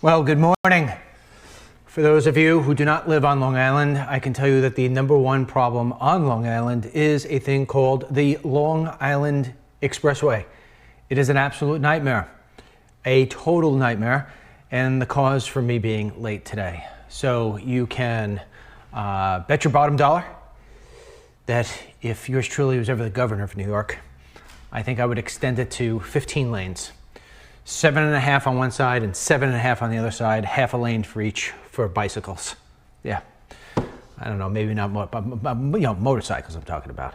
Well, good morning. For those of you who do not live on Long Island, I can tell you that the number one problem on Long Island is a thing called the Long Island Expressway. It is an absolute nightmare, a total nightmare, and the cause for me being late today. So you can bet your bottom dollar that if yours truly was ever the governor of New York, I think I would extend it to 15 lanes. 7.5 on one side and 7.5 on the other side, half a lane for each for bicycles. Yeah, I don't know, maybe not more, but motorcycles I'm talking about.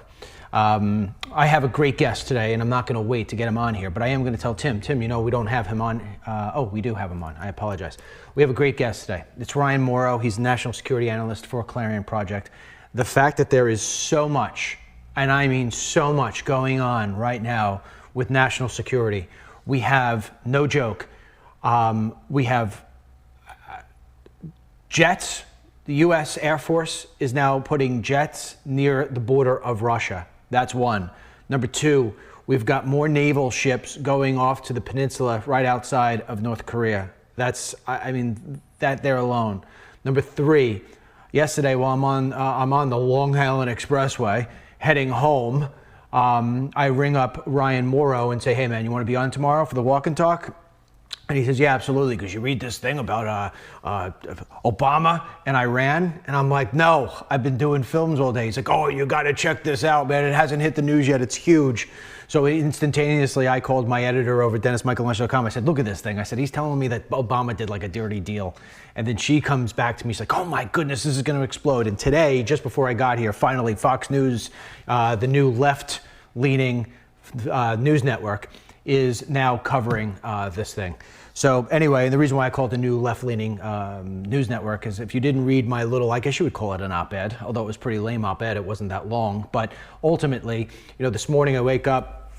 I have a great guest today, and I'm not going to wait to get him on here, but I am going to tell Tim, we don't have him on. Oh, we do have him on. I apologize. We have a great guest today. It's Ryan Morrow. He's a national security analyst for Clarion Project. The fact that there is so much, and I mean so much, going on right now with national security. We have, no joke, we have jets. The U.S. Air Force is now putting jets near the border of Russia. That's one. Number two, we've got more naval ships going off to the peninsula right outside of North Korea. That's, that there alone. Number three, yesterday while I'm on the Long Island Expressway heading home, I ring up Ryan Morrow and say, hey man, you want to be on tomorrow for the walk and talk? And he says, yeah, absolutely, because you read this thing about Obama and Iran. And I'm like, no, I've been doing films all day. He's like, oh, you got to check this out, man. It hasn't hit the news yet. It's huge. So instantaneously, I called my editor over at DennisMichaelLunch.com. I said, look at this thing. I said, he's telling me that Obama did like a dirty deal. And then she comes back to me. She's like, oh my goodness, this is going to explode. And today, just before I got here, finally, Fox News, the new left-leaning news network, is now covering this thing. So anyway, the reason why I call it the new left-leaning news network is if you didn't read my little, I guess you would call it an op-ed, although it was pretty lame op-ed, it wasn't that long. But ultimately, this morning I wake up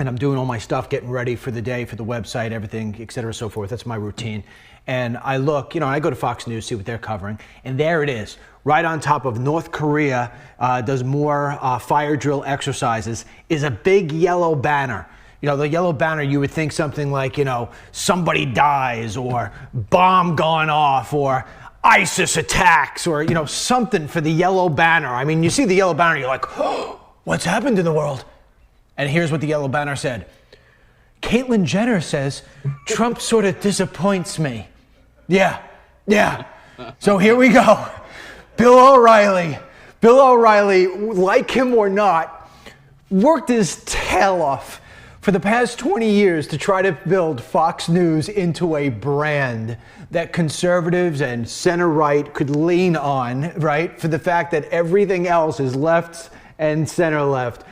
and I'm doing all my stuff, getting ready for the day, for the website, everything, et cetera, so forth. That's my routine. And I look, I go to Fox News, see what they're covering, and there it is, right on top of North Korea, does more fire drill exercises, is a big yellow banner. The yellow banner, you would think something like, somebody dies, or bomb gone off, or ISIS attacks, or, something for the yellow banner. I mean, you see the yellow banner, you're like, oh, what's happened in the world? And here's what the yellow banner said. Caitlyn Jenner says, Trump sort of disappoints me. Yeah. So here we go. Bill O'Reilly, like him or not, worked his tail off for the past 20 years to try to build Fox News into a brand that conservatives and center-right could lean on, right? For the fact that everything else is left and center-left.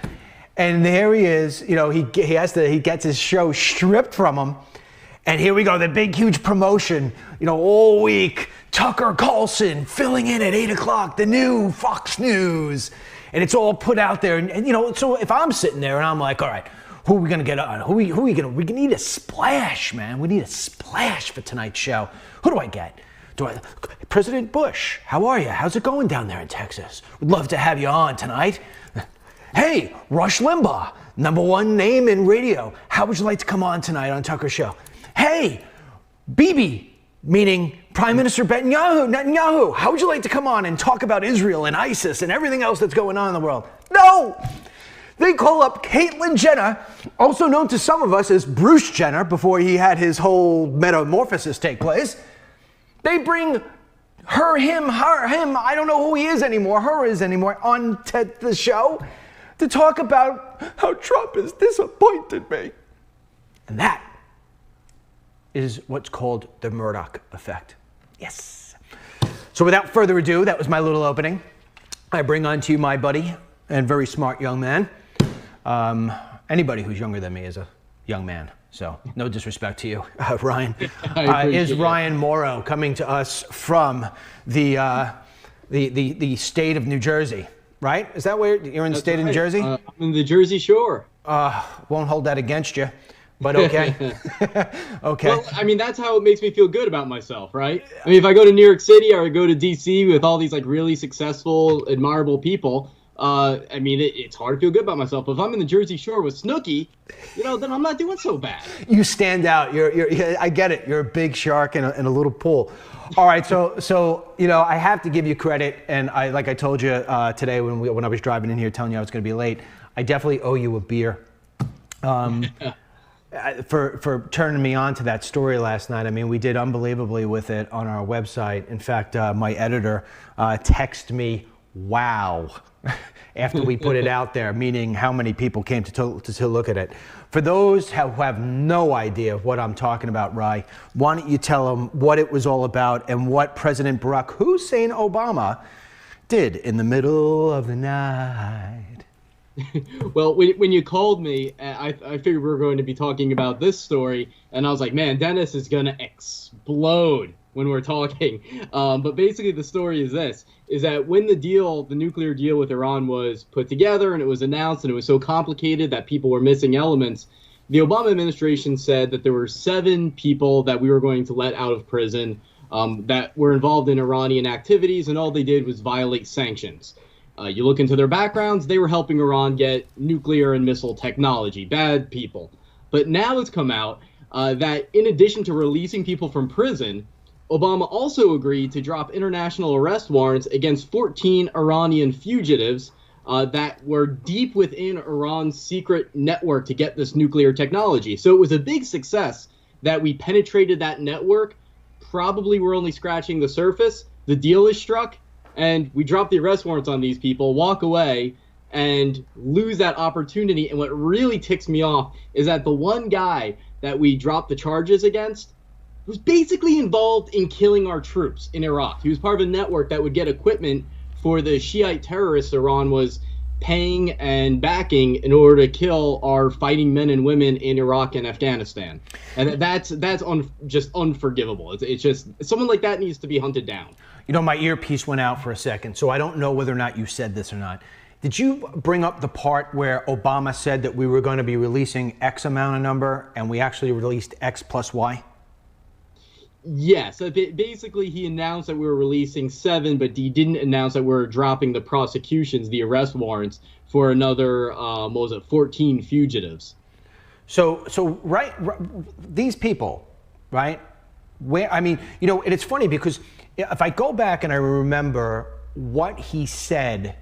And there he is, he gets his show stripped from him. And here we go, the big, huge promotion, all week. Tucker Carlson filling in at 8 o'clock, the new Fox News. And it's all put out there. And so if I'm sitting there and I'm like, all right, who are we going to get on? We need a splash, man. We need a splash for tonight's show. Who do I get? President Bush, how are you? How's it going down there in Texas? Would love to have you on tonight. Hey, Rush Limbaugh, number one name in radio. How would you like to come on tonight on Tucker's show? Hey, Bibi, meaning Prime Minister Netanyahu, how would you like to come on and talk about Israel and ISIS and everything else that's going on in the world? No! They call up Caitlyn Jenner, also known to some of us as Bruce Jenner before he had his whole metamorphosis take place. They bring her, him, I don't know who he is anymore, on the show to talk about how Trump has disappointed me. And that is what's called the Murdoch effect. Yes. So without further ado, that was my little opening. I bring on to you my buddy and very smart young man. Anybody who's younger than me is a young man, so no disrespect to you, Ryan. Is Ryan Morrow coming to us from the state of New Jersey, right? Is that where you're in the state of New Jersey? I'm in the Jersey Shore. Won't hold that against you, but okay. Okay. Well, that's how it makes me feel good about myself, right? If I go to New York City or I go to DC with all these like really successful, admirable people, It's hard to feel good about myself. But if I'm in the Jersey Shore with Snooki, then I'm not doing so bad. You stand out. I get it. You're a big shark in a little pool. All right, so I have to give you credit, and like I told you today when I was driving in here, telling you I was going to be late. I definitely owe you a beer. For turning me on to that story last night. I mean, we did unbelievably with it on our website. In fact, my editor texted me, "Wow," after we put it out there, meaning how many people came to look at it. For those who have no idea what I'm talking about, Rai, why don't you tell them what it was all about and what President Barack Hussein Obama did in the middle of the night? Well, when you called me, I figured we were going to be talking about this story, and I was like, man, Dennis is going to explode when we're talking. But basically the story is this, is that when the nuclear deal with Iran was put together and it was announced and it was so complicated that people were missing elements, the Obama administration said that there were 7 people that we were going to let out of prison that were involved in Iranian activities, and all they did was violate sanctions. You look into their backgrounds, they were helping Iran get nuclear and missile technology. Bad people. But now it's come out that in addition to releasing people from prison, Obama also agreed to drop international arrest warrants against 14 Iranian fugitives that were deep within Iran's secret network to get this nuclear technology. So it was a big success that we penetrated that network. Probably we're only scratching the surface. The deal is struck. And we drop the arrest warrants on these people, walk away, and lose that opportunity. And what really ticks me off is that the one guy that we dropped the charges against was basically involved in killing our troops in Iraq. He was part of a network that would get equipment for the Shiite terrorists Iran was paying and backing in order to kill our fighting men and women in Iraq and Afghanistan. And that's just unforgivable. It's just someone like that needs to be hunted down. My earpiece went out for a second, so I don't know whether or not you said this or not. Did you bring up the part where Obama said that we were going to be releasing X amount of number, and we actually released X plus Y? Yes. Basically, he announced that we were releasing 7, but he didn't announce that we were dropping the prosecutions, the arrest warrants, for another, 14 fugitives. So right, these people, right? And it's funny because if I go back and I remember what he said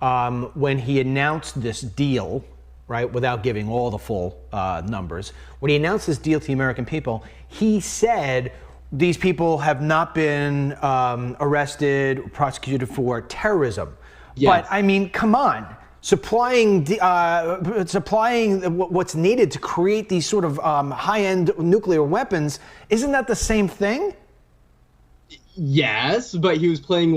when he announced this deal, right, without giving all the full numbers, when he announced this deal to the American people, he said these people have not been arrested, prosecuted for terrorism. Yes. But come on. Supplying what's needed to create these sort of high-end nuclear weapons, isn't that the same thing? Yes, but he was playing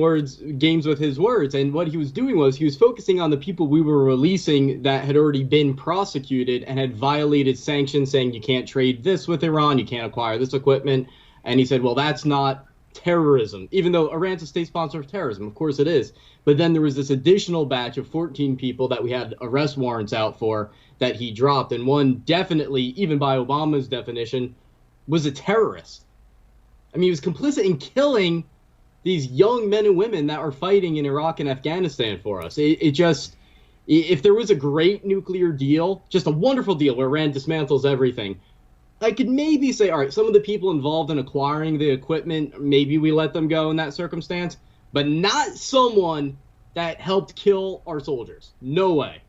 games with his words, and what he was doing was he was focusing on the people we were releasing that had already been prosecuted and had violated sanctions, saying you can't trade this with Iran, you can't acquire this equipment, and he said, well, that's not terrorism, even though Iran's a state sponsor of terrorism. Of course it is. But then there was this additional batch of 14 people that we had arrest warrants out for that he dropped. And one definitely, even by Obama's definition, was a terrorist. He was complicit in killing these young men and women that are fighting in Iraq and Afghanistan for us. If there was a great nuclear deal, just a wonderful deal where Iran dismantles everything, I could maybe say, all right, some of the people involved in acquiring the equipment, maybe we let them go in that circumstance, but not someone that helped kill our soldiers. No way.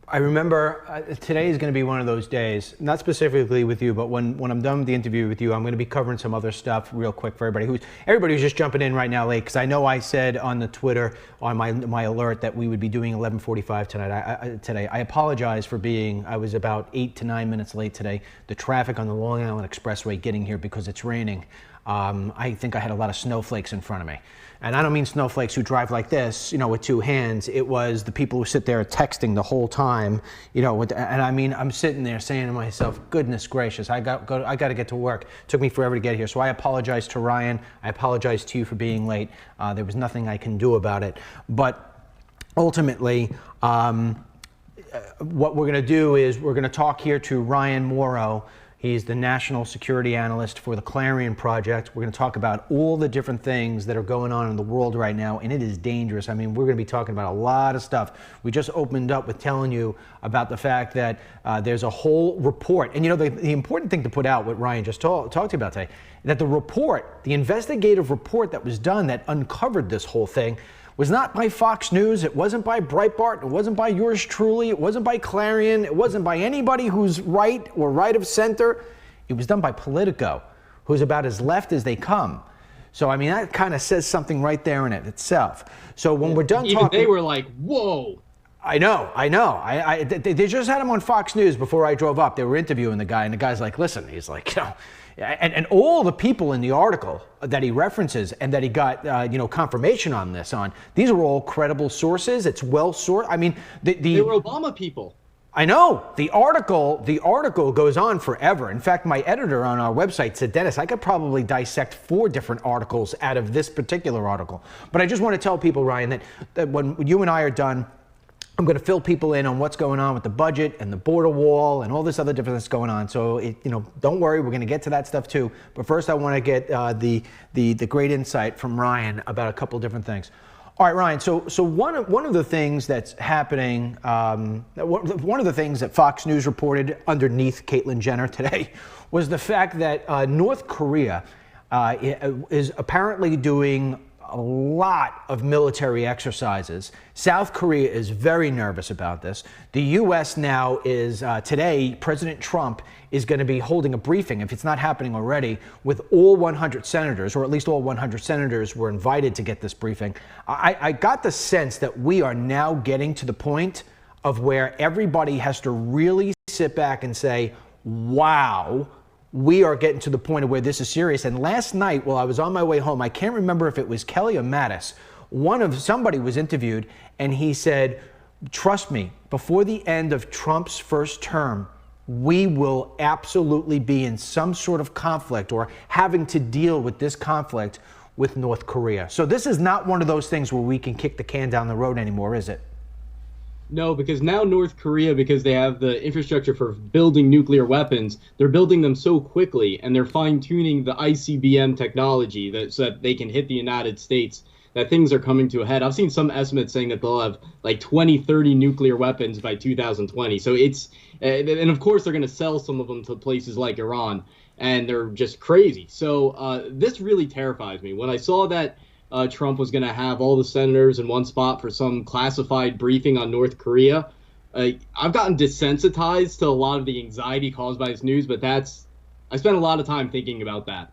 I remember today is going to be one of those days, not specifically with you, but when I'm done with the interview with you, I'm going to be covering some other stuff real quick for everybody who's just jumping in right now late, because I know I said on the Twitter, on my alert, that we would be doing 11:45 tonight. Today. I apologize for I was about 8 to 9 minutes late today. The traffic on the Long Island Expressway getting here because it's raining. I think I had a lot of snowflakes in front of me. And I don't mean snowflakes who drive like this, with 2 hands. It was the people who sit there texting the whole time, I'm sitting there saying to myself, goodness gracious, I got to get to work. It took me forever to get here. So I apologize to Ryan. I apologize to you for being late. There was nothing I can do about it. But ultimately, what we're going to do is we're going to talk here to Ryan Morrow. He's the national security analyst for the Clarion Project. We're going to talk about all the different things that are going on in the world right now, and it is dangerous. I mean, we're going to be talking about a lot of stuff. We just opened up with telling you about the fact that there's a whole report. And you know, the important thing to put out, what Ryan just talked to you about today, that the report, the investigative report that was done that uncovered this whole thing, was not by Fox News, it wasn't by Breitbart, it wasn't by yours truly, it wasn't by Clarion, it wasn't by anybody who's right or right of center. It was done by Politico, who's about as left as they come. So, I mean, that kind of says something right there in it itself. So when we're done Even talking... they were like, whoa. I know. They just had him on Fox News before I drove up. They were interviewing the guy, and the guy's like, listen, he's like, you know, and all the people in the article that he references and that he got, confirmation on this on, these are all credible sources. It's well sourced. I mean, they were Obama people. I know. The article goes on forever. In fact, my editor on our website said, Dennis, I could probably dissect 4 different articles out of this particular article. But I just want to tell people, Ryan, that when you and I are done, I'm going to fill people in on what's going on with the budget and the border wall and all this other different that's going on. So, don't worry, we're going to get to that stuff too. But first, I want to get the great insight from Ryan about a couple different things. All right, Ryan. So one of the things that's happening, one of the things that Fox News reported underneath Caitlyn Jenner today was the fact that North Korea is apparently doing a lot of military exercises. South Korea is very nervous about this. The U.S. now is, today, President Trump is going to be holding a briefing, if it's not happening already, with all 100 senators, or at least all 100 senators were invited to get this briefing. I got the sense that we are now getting to the point of where everybody has to really sit back and say, wow, we are getting to the point of where this is serious. And last night, while I was on my way home, I can't remember if it was Kelly or Mattis, somebody was interviewed, and he said, trust me, before the end of Trump's first term, we will absolutely be in some sort of conflict or having to deal with this conflict with North Korea. So this is not one of those things where we can kick the can down the road anymore, is it? No, because now North Korea, because they have the infrastructure for building nuclear weapons, they're building them so quickly, and they're fine-tuning the ICBM technology so that they can hit the United States, that things are coming to a head. I've seen some estimates saying that they'll have like 20, 30 nuclear weapons by 2020. So and of course they're going to sell some of them to places like Iran, and they're just crazy. So this really terrifies me. When I saw that Trump was going to have all the senators in one spot for some classified briefing on North Korea, I've gotten desensitized to a lot of the anxiety caused by this news, but I spent a lot of time thinking about that.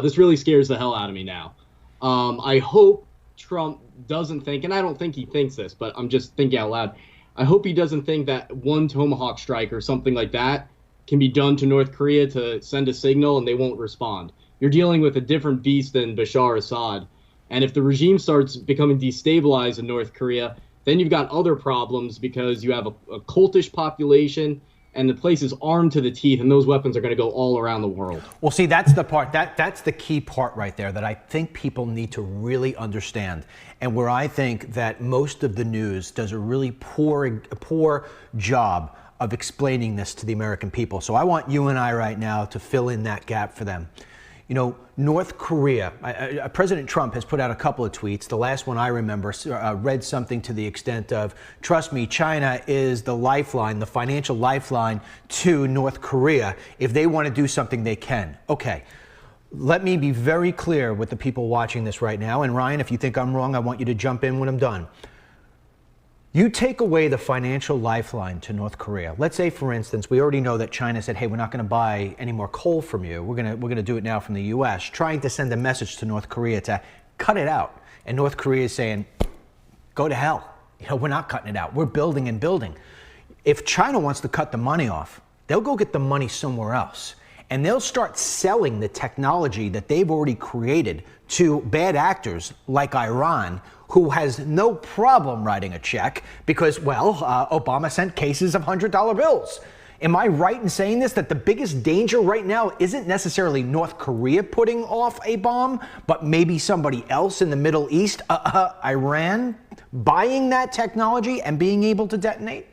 This really scares the hell out of me now. I hope Trump doesn't think, and I don't think he thinks this, but I'm just thinking out loud, I hope he doesn't think that one Tomahawk strike or something like that can be done to North Korea to send a signal and they won't respond. You're dealing with a different beast than Bashar Assad. And if the regime starts becoming destabilized in North Korea, then you've got other problems because you have a cultish population and the place is armed to the teeth, and those weapons are going to go all around the world. Well, see, that's the part, that's the key part right there that I think people need to really understand, and where I think that most of the news does a really poor job of explaining this to the American people. So I want you and I right now to fill in that gap for them. You know, North Korea, President Trump has put out a couple of tweets. The last one I remember read something to the extent of, trust me, China is the lifeline, the financial lifeline to North Korea. If they want to do something, they can. Okay, let me be very clear with the people watching this right now. And Ryan, if you think I'm wrong, I want you to jump in when I'm done. You take away the financial lifeline to North Korea. Let's say, for instance, we already know that China said, hey, we're not going to buy any more coal from you. We're going to do it now from the U.S., trying to send a message to North Korea to cut it out. And North Korea is saying, go to hell. You know, we're not cutting it out. We're building and building. If China wants to cut the money off, they'll go get the money somewhere else. And they'll start selling the technology that they've already created to bad actors like Iran, who has no problem writing a check because, well, Obama sent cases of $100 bills. Am I right in saying this, that the biggest danger right now isn't necessarily North Korea putting off a bomb, but maybe somebody else in the Middle East, Iran, buying that technology and being able to detonate?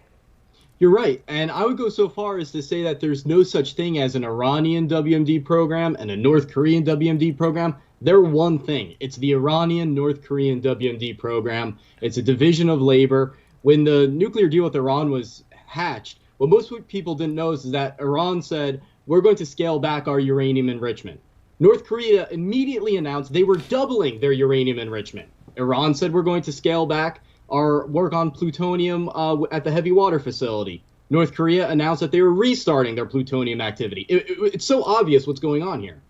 You're right. And I would go so far as to say that there's no such thing as an Iranian WMD program and a North Korean WMD program. They're one thing. It's the Iranian North Korean WMD program. It's a division of labor. When the nuclear deal with Iran was hatched, what most people didn't know is that Iran said, we're going to scale back our uranium enrichment. North Korea immediately announced they were doubling their uranium enrichment. Iran said, we're going to scale back our work on plutonium at the heavy water facility. North Korea announced that they were restarting their plutonium activity. It's so obvious what's going on here.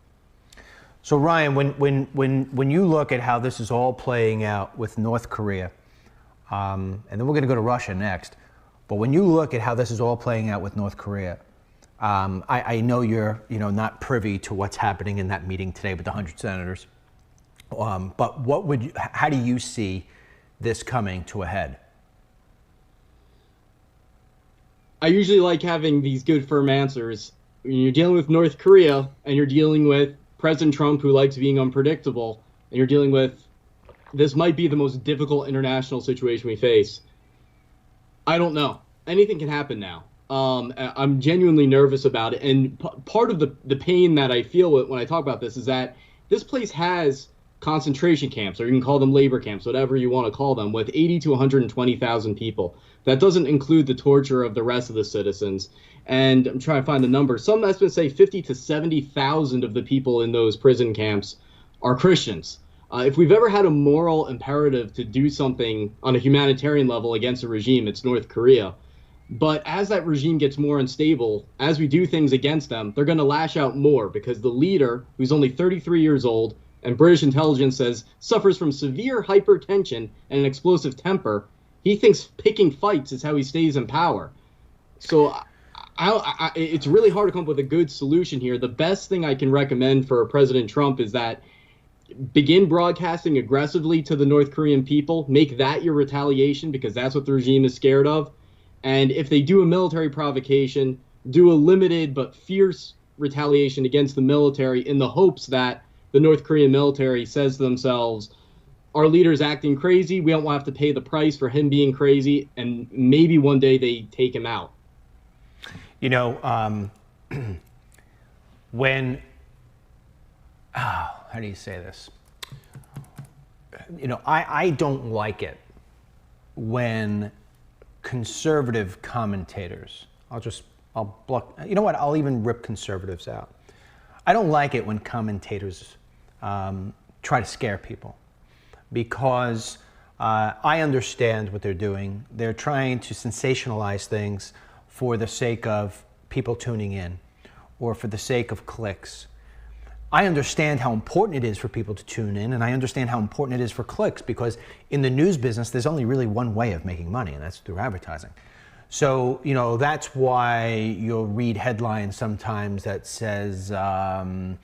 So Ryan, when you look at how this is all playing out with North Korea, and then we're going to go to Russia next, but when you look at how this is all playing out with North Korea, I know you're not privy to what's happening in that meeting today with the 100 senators, but how do you see this coming to a head? I usually like having these good firm answers. When you're dealing with North Korea and you're dealing with President Trump, who likes being unpredictable, and you're dealing with, this might be the most difficult international situation we face. I don't know. Anything can happen now. I'm genuinely nervous about it. And part of the pain that I feel when I talk about this is that this place has concentration camps, or you can call them labor camps, whatever you want to call them, with 80 to 120,000 people. That doesn't include the torture of the rest of the citizens. And I'm trying to find the number. Some estimates say 50 to 70,000 of the people in those prison camps are Christians. If we've ever had a moral imperative to do something on a humanitarian level against a regime, it's North Korea. But as that regime gets more unstable, as we do things against them, they're going to lash out more, because the leader, who's only 33 years old, and British intelligence says suffers from severe hypertension and an explosive temper, he thinks picking fights is how he stays in power. So it's really hard to come up with a good solution here. The best thing I can recommend for President Trump is that begin broadcasting aggressively to the North Korean people. Make that your retaliation, because that's what the regime is scared of. And if they do a military provocation, do a limited but fierce retaliation against the military, in the hopes that the North Korean military says to themselves, our leader's acting crazy, we don't have to pay the price for him being crazy, and maybe one day they take him out. When, how do you say this? I don't like it when conservative commentators, I'll even rip conservatives out. I don't like it when commentators try to scare people, because I understand what they're doing. They're trying to sensationalize things for the sake of people tuning in, or for the sake of clicks. I understand how important it is for people to tune in, and I understand how important it is for clicks, because in the news business, there's only really one way of making money, and that's through advertising. So, that's why you'll read headlines sometimes that says, Obama's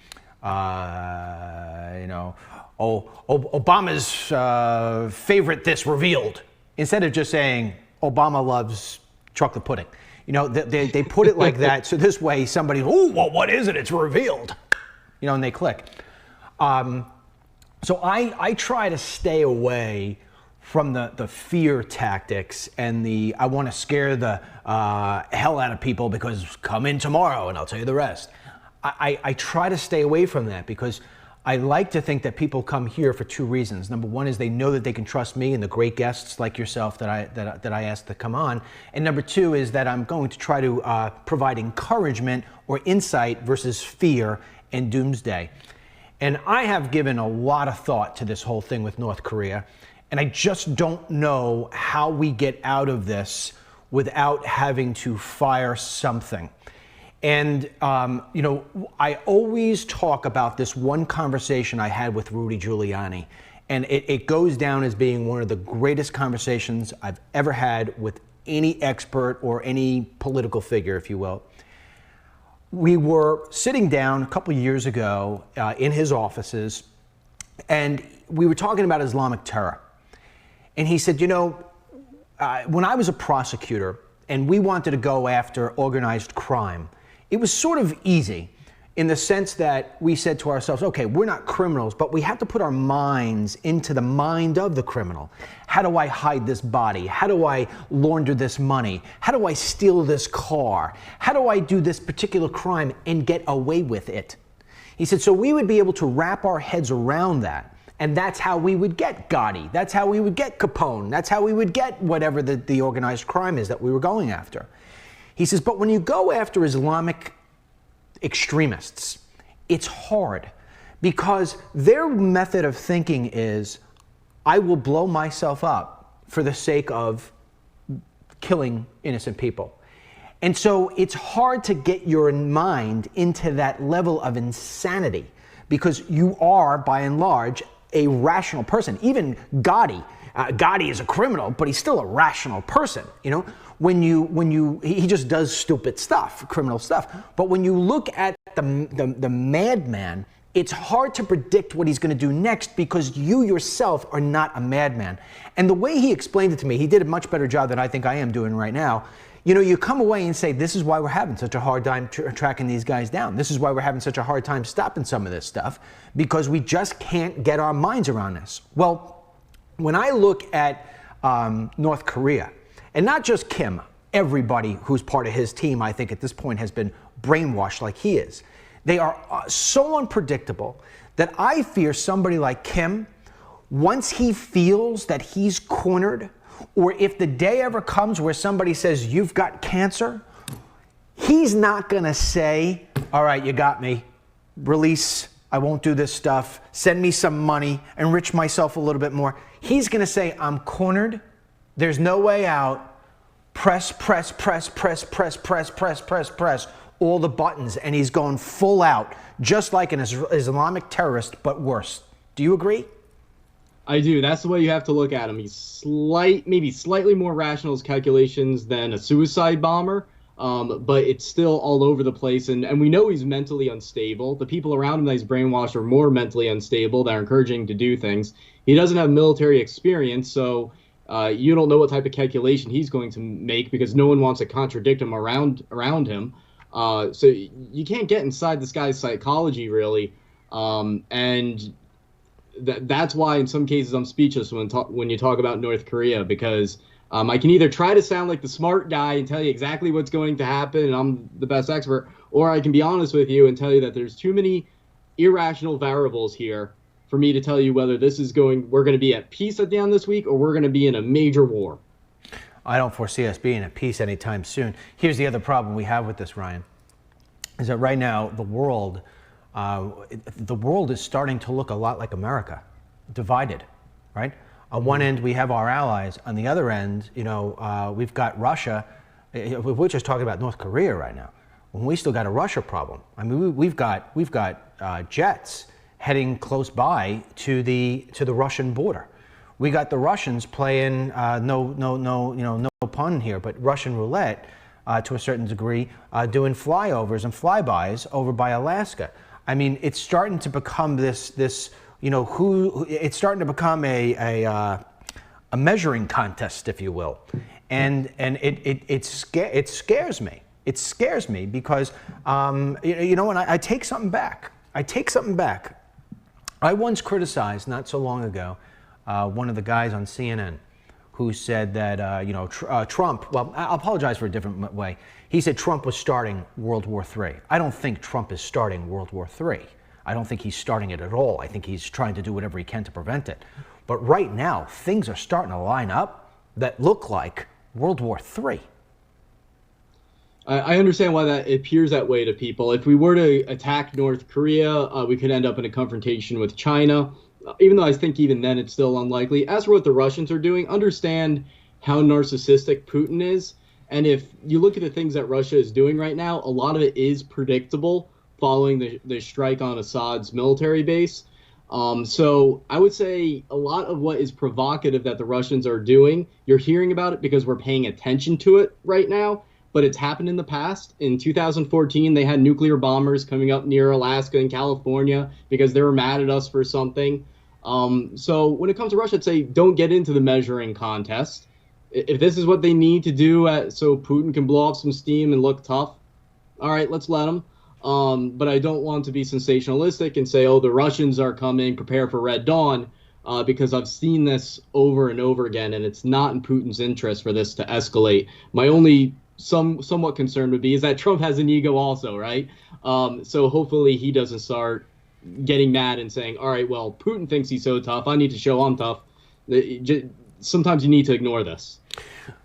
favorite this revealed, instead of just saying Obama loves chocolate pudding. They put it like that, so this way somebody, what is it? It's revealed. And they click. So I try to stay away from the fear tactics and I want to scare the hell out of people, because come in tomorrow and I'll tell you the rest. I try to stay away from that, because I like to think that people come here for two reasons. Number one is they know that they can trust me and the great guests like yourself that I asked to come on. And number two is that I'm going to try to provide encouragement or insight versus fear and doomsday. And I have given a lot of thought to this whole thing with North Korea, and I just don't know how we get out of this without having to fire something. And, I always talk about this one conversation I had with Rudy Giuliani, and it goes down as being one of the greatest conversations I've ever had with any expert or any political figure, if you will. We were sitting down a couple of years ago in his offices, and we were talking about Islamic terror. And he said, when I was a prosecutor and we wanted to go after organized crime, it was sort of easy. in the sense that we said to ourselves, okay, we're not criminals, but we have to put our minds into the mind of the criminal. How do I hide this body? How do I launder this money? How do I steal this car? How do I do this particular crime and get away with it? He said, so we would be able to wrap our heads around that. And that's how we would get Gotti. That's how we would get Capone. That's how we would get whatever the organized crime is that we were going after. He says, but when you go after Islamic extremists, it's hard because their method of thinking is, I will blow myself up for the sake of killing innocent people. And so it's hard to get your mind into that level of insanity because you are, by and large, a rational person. Even Gotti, Gotti is a criminal, but he's still a rational person. You know, he just does stupid stuff, criminal stuff. But when you look at the madman, it's hard to predict what he's going to do next because you yourself are not a madman. And the way he explained it to me, he did a much better job than I think I am doing right now. You know, you come away and say, this is why we're having such a hard time tracking these guys down. This is why we're having such a hard time stopping some of this stuff, because we just can't get our minds around this. Well, when I look at North Korea, and not just Kim, everybody who's part of his team, I think at this point has been brainwashed like he is. They are so unpredictable that I fear somebody like Kim, once he feels that he's cornered, or if the day ever comes where somebody says, you've got cancer, he's not going to say, all right, you got me, release, I won't do this stuff, send me some money, enrich myself a little bit more. He's going to say, I'm cornered, there's no way out, press, press, press, press, press, press, press, press, press, all the buttons, and he's going full out, just like an Islamic terrorist, but worse. Do you agree? I do. That's the way you have to look at him. He's maybe slightly more rational as calculations than a suicide bomber, but it's still all over the place. And we know he's mentally unstable. The people around him that he's brainwashed are more mentally unstable. They're encouraging him to do things. He doesn't have military experience, so you don't know what type of calculation he's going to make because no one wants to contradict him around him. So you can't get inside this guy's psychology, really. And that's why in some cases I'm speechless when you talk about North Korea, because I can either try to sound like the smart guy and tell you exactly what's going to happen and I'm the best expert, or I can be honest with you and tell you that there's too many irrational variables here for me to tell you whether we're going to be at peace at the end of this week or we're going to be in a major war. I don't foresee us being at peace anytime soon. Here's the other problem we have with this, Ryan, is that right now the world is starting to look a lot like America, divided, right? On one end, we have our allies. On the other end, we've got Russia. We're just talking about North Korea right now. When we still got a Russia problem. I mean, we've got jets heading close by to the Russian border. We got the Russians playing no pun here, but Russian roulette to a certain degree, doing flyovers and flybys over by Alaska. I mean, it's starting to become it's starting to become a measuring contest, if you will, and it scares me. It scares me because and I take something back. I once criticized not so long ago one of the guys on CNN who said that Trump. Well, I'll apologize for a different way. He said Trump was starting World War III. I don't think Trump is starting World War III. I don't think he's starting it at all. I think he's trying to do whatever he can to prevent it. But right now, things are starting to line up that look like World War III. I understand why that appears that way to people. If we were to attack North Korea, we could end up in a confrontation with China, even though I think even then it's still unlikely. As for what the Russians are doing, understand how narcissistic Putin is. And if you look at the things that Russia is doing right now, a lot of it is predictable following the strike on Assad's military base. So I would say a lot of what is provocative that the Russians are doing, you're hearing about it because we're paying attention to it right now, but it's happened in the past. In 2014, they had nuclear bombers coming up near Alaska and California because they were mad at us for something. So when it comes to Russia, I'd say don't get into the measuring contest. If this is what they need to do so Putin can blow off some steam and look tough, all right, let's let him. But I don't want to be sensationalistic and say, oh, the Russians are coming, prepare for Red Dawn, because I've seen this over and over again, and it's not in Putin's interest for this to escalate. My only somewhat concern would be is that Trump has an ego also, right? So hopefully he doesn't start getting mad and saying, all right, well, Putin thinks he's so tough. I need to show I'm tough. Sometimes you need to ignore this.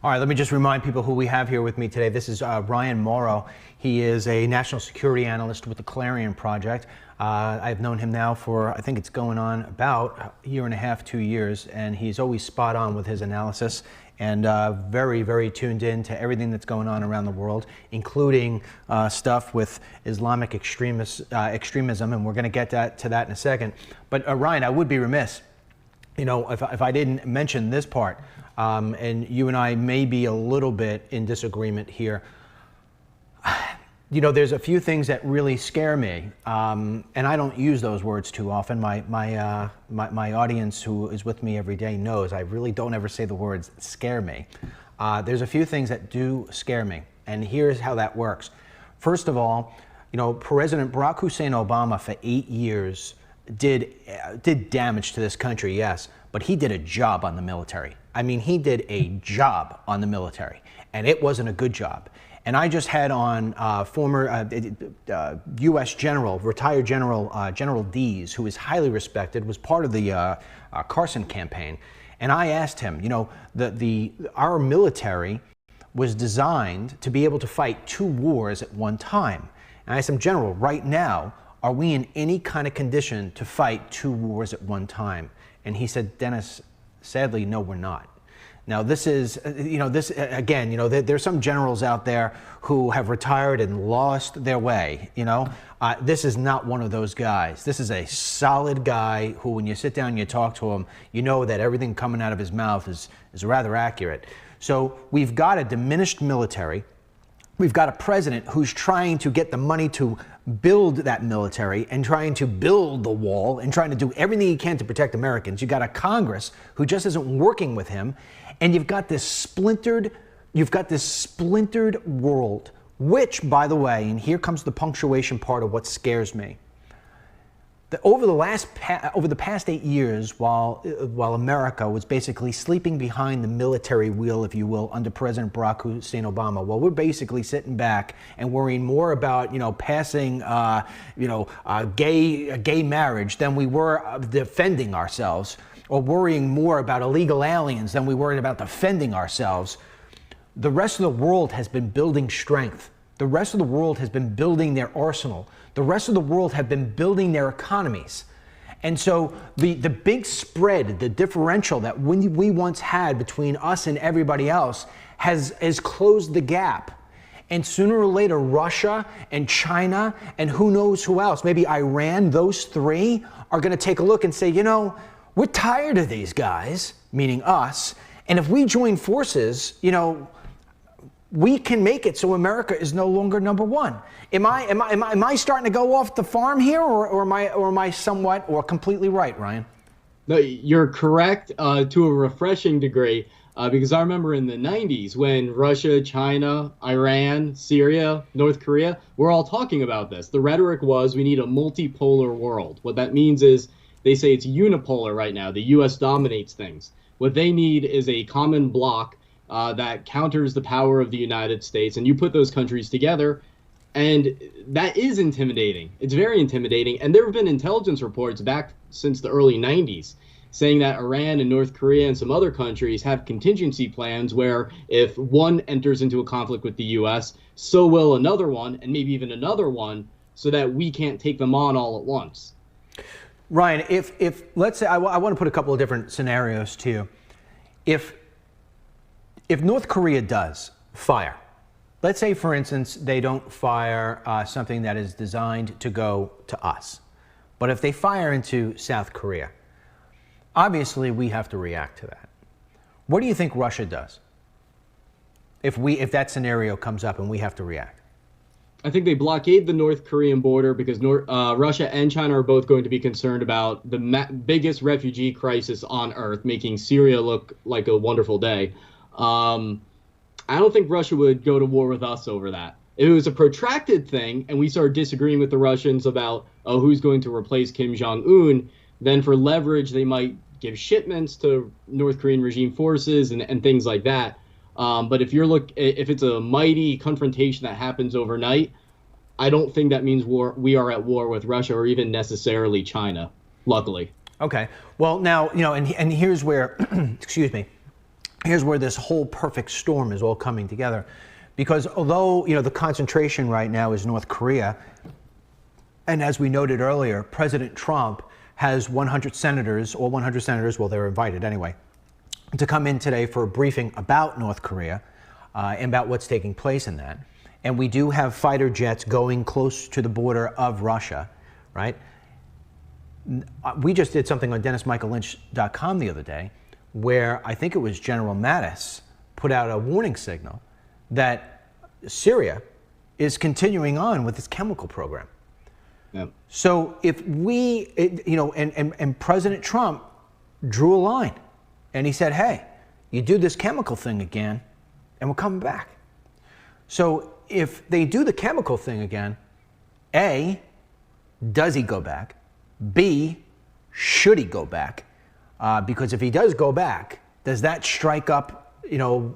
All right, let me just remind people who we have here with me today. This is Ryan Morrow. He is a national security analyst with the Clarion Project. I've known him now for, I think it's going on about a year and a half, 2 years, and he's always spot on with his analysis and very, very tuned in to everything that's going on around the world, including stuff with Islamic extremism, and we're going to get to that in a second. But Ryan, I would be remiss, you know, if I didn't mention this part, and you and I may be a little bit in disagreement here. You know, there's a few things that really scare me, and I don't use those words too often. My audience who is with me every day knows I really don't ever say the words scare me. There's a few things that do scare me, and here's how that works. First of all, you know, President Barack Hussein Obama for 8 years did damage to this country, yes, but he did a job on the military. I mean, he did a job on the military, and it wasn't a good job. And I just had on former U.S. General, retired General General Dees, who is highly respected, was part of the Carson campaign. And I asked him, you know, our military was designed to be able to fight 2 wars at one time. And I asked him, General, right now, are we in any kind of condition to fight 2 wars at one time? And he said, Dennis, sadly, no, we're not. Now, this is, you know, this, again, you know, there's some generals out there who have retired and lost their way, you know. This is not one of those guys. This is a solid guy who, when you sit down and you talk to him, you know that everything coming out of his mouth is rather accurate. So we've got a diminished military. We've got a president who's trying to get the money to build that military and trying to build the wall and trying to do everything he can to protect Americans. You've got a Congress who just isn't working with him. And you've got this splintered world, which, by the way, and here comes the punctuation part of what scares me. Over the past 8 years, while America was basically sleeping behind the military wheel, if you will, under President Barack Hussein Obama, well, we're basically sitting back and worrying more about, you know, passing, gay marriage than we were defending ourselves, or worrying more about illegal aliens than we worried about defending ourselves. The rest of the world has been building strength. The rest of the world has been building their arsenal. The rest of the world have been building their economies. And so the big spread, the differential that we once had between us and everybody else has closed the gap. And sooner or later, Russia and China and who knows who else, maybe Iran, those 3 are going to take a look and say, you know, we're tired of these guys, meaning us, and if we join forces, you know, we can make it so America is no longer number 1. Am I starting to go off the farm here, or am I somewhat or completely right, Ryan? No, you're correct to a refreshing degree, because I remember in the 90s when Russia, China, Iran, Syria, North Korea, we're all talking about this. The rhetoric was we need a multipolar world. What that means is they say it's unipolar right now. The U.S. dominates things. What they need is a common bloc that counters the power of the United States, and you put those countries together, and that is intimidating. It's very intimidating, and there have been intelligence reports back since the early 90s saying that Iran and North Korea and some other countries have contingency plans where if one enters into a conflict with the U.S., so will another one, and maybe even another one, so that we can't take them on all at once. Ryan, if let's say, I want to put a couple of different scenarios to you. If North Korea does fire, let's say, for instance, they don't fire something that is designed to go to us, but if they fire into South Korea, obviously we have to react to that. What do you think Russia does if that scenario comes up and we have to react? I think they blockade the North Korean border because Russia and China are both going to be concerned about the biggest refugee crisis on earth, making Syria look like a wonderful day. I don't think Russia would go to war with us over that. If it was a protracted thing and we started disagreeing with the Russians about, oh, who's going to replace Kim Jong-un, then for leverage, they might give shipments to North Korean regime forces and things like that. But if if it's a mighty confrontation that happens overnight, I don't think that means we are at war with Russia or even necessarily China, luckily. Okay. Well, now, and here's where, excuse me, here's where this whole perfect storm is all coming together. Because although, the concentration right now is North Korea, and as we noted earlier, President Trump has 100 senators, all 100 senators, well, they're invited anyway, to come in today for a briefing about North Korea and about what's taking place in that. And we do have fighter jets going close to the border of Russia, right? We just did something on DennisMichaelLynch.com the other day where I think it was General Mattis put out a warning signal that Syria is continuing on with its chemical program. Yep. So if and President Trump drew a line and he said, hey, you do this chemical thing again and we're coming back. So if they do the chemical thing again, A, does he go back? B, should he go back? Because if he does go back, does that strike up,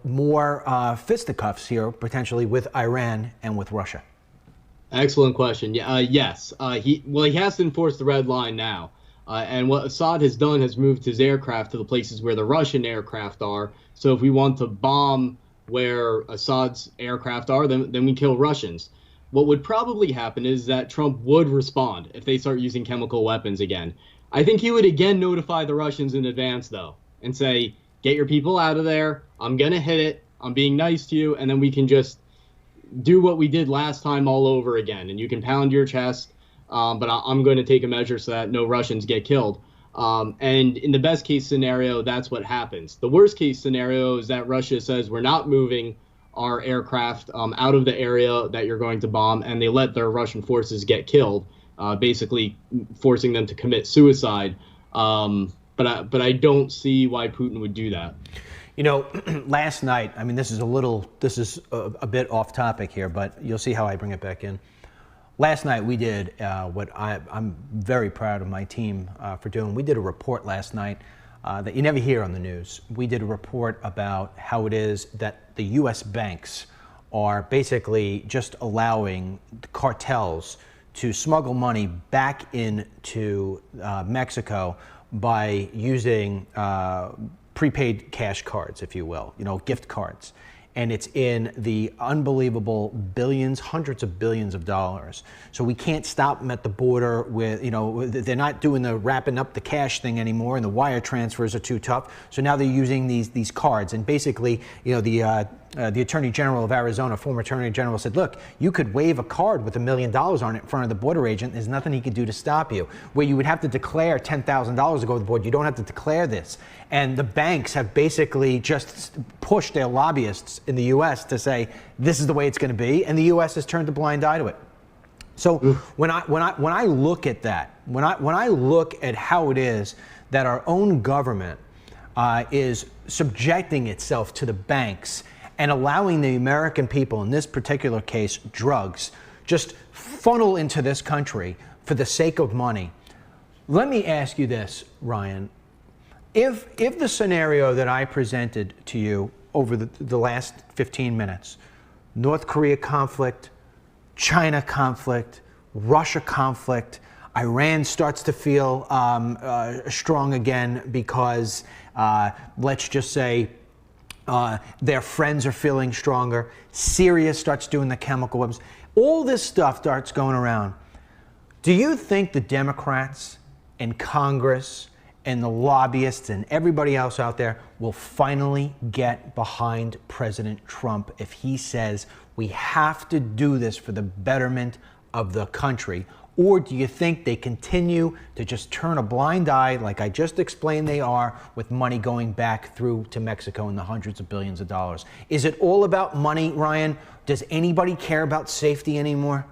more fisticuffs here potentially with Iran and with Russia? Excellent question. Yeah, yes. He has to enforce the red line now. And what Assad has done has moved his aircraft to the places where the Russian aircraft are. So if we want to bomb where Assad's aircraft are, then we kill Russians. What would probably happen is that Trump would respond if they start using chemical weapons again. I think he would again notify the Russians in advance, though, and say, get your people out of there. I'm going to hit it. I'm being nice to you. And then we can just do what we did last time all over again. And you can pound your chest, but I'm going to take a measure so that no Russians get killed. And in the best case scenario, that's what happens. The worst case scenario is that Russia says we're not moving our aircraft out of the area that you're going to bomb, and they let their Russian forces get killed, basically forcing them to commit suicide. But I don't see why Putin would do that. Last night, I mean, this is a bit off topic here, but you'll see how I bring it back in. Last night we did what I'm very proud of my team for doing. We did a report last night that you never hear on the news. We did a report about how it is that the U.S. banks are basically just allowing the cartels to smuggle money back into Mexico by using prepaid cash cards, if you will, gift cards. And it's in the unbelievable billions, hundreds of billions of dollars. So we can't stop them at the border with, they're not doing the wrapping up the cash thing anymore, and the wire transfers are too tough. So now they're using these cards. And basically, the Attorney General of Arizona, former Attorney General, said, look, you could wave a card with $1 million on it in front of the border agent. There's nothing he could do to stop you. Where you would have to declare $10,000 to go to the border, you don't have to declare this. And the banks have basically just pushed their lobbyists in the U.S. to say, this is the way it's going to be. And the U.S. has turned a blind eye to it. So when I look at that, when I look at how it is that our own government is subjecting itself to the banks and allowing the American people, in this particular case, drugs, just funnel into this country for the sake of money. Let me ask you this, Ryan. If the scenario that I presented to you over the last 15 minutes, North Korea conflict, China conflict, Russia conflict, Iran starts to feel strong again because, let's just say, their friends are feeling stronger. Syria starts doing the chemical weapons. All this stuff starts going around. Do you think the Democrats and Congress and the lobbyists and everybody else out there will finally get behind President Trump if he says we have to do this for the betterment of the country? Or do you think they continue to just turn a blind eye, like I just explained they are, with money going back through to Mexico in the hundreds of billions of dollars? Is it all about money, Ryan? Does anybody care about safety anymore?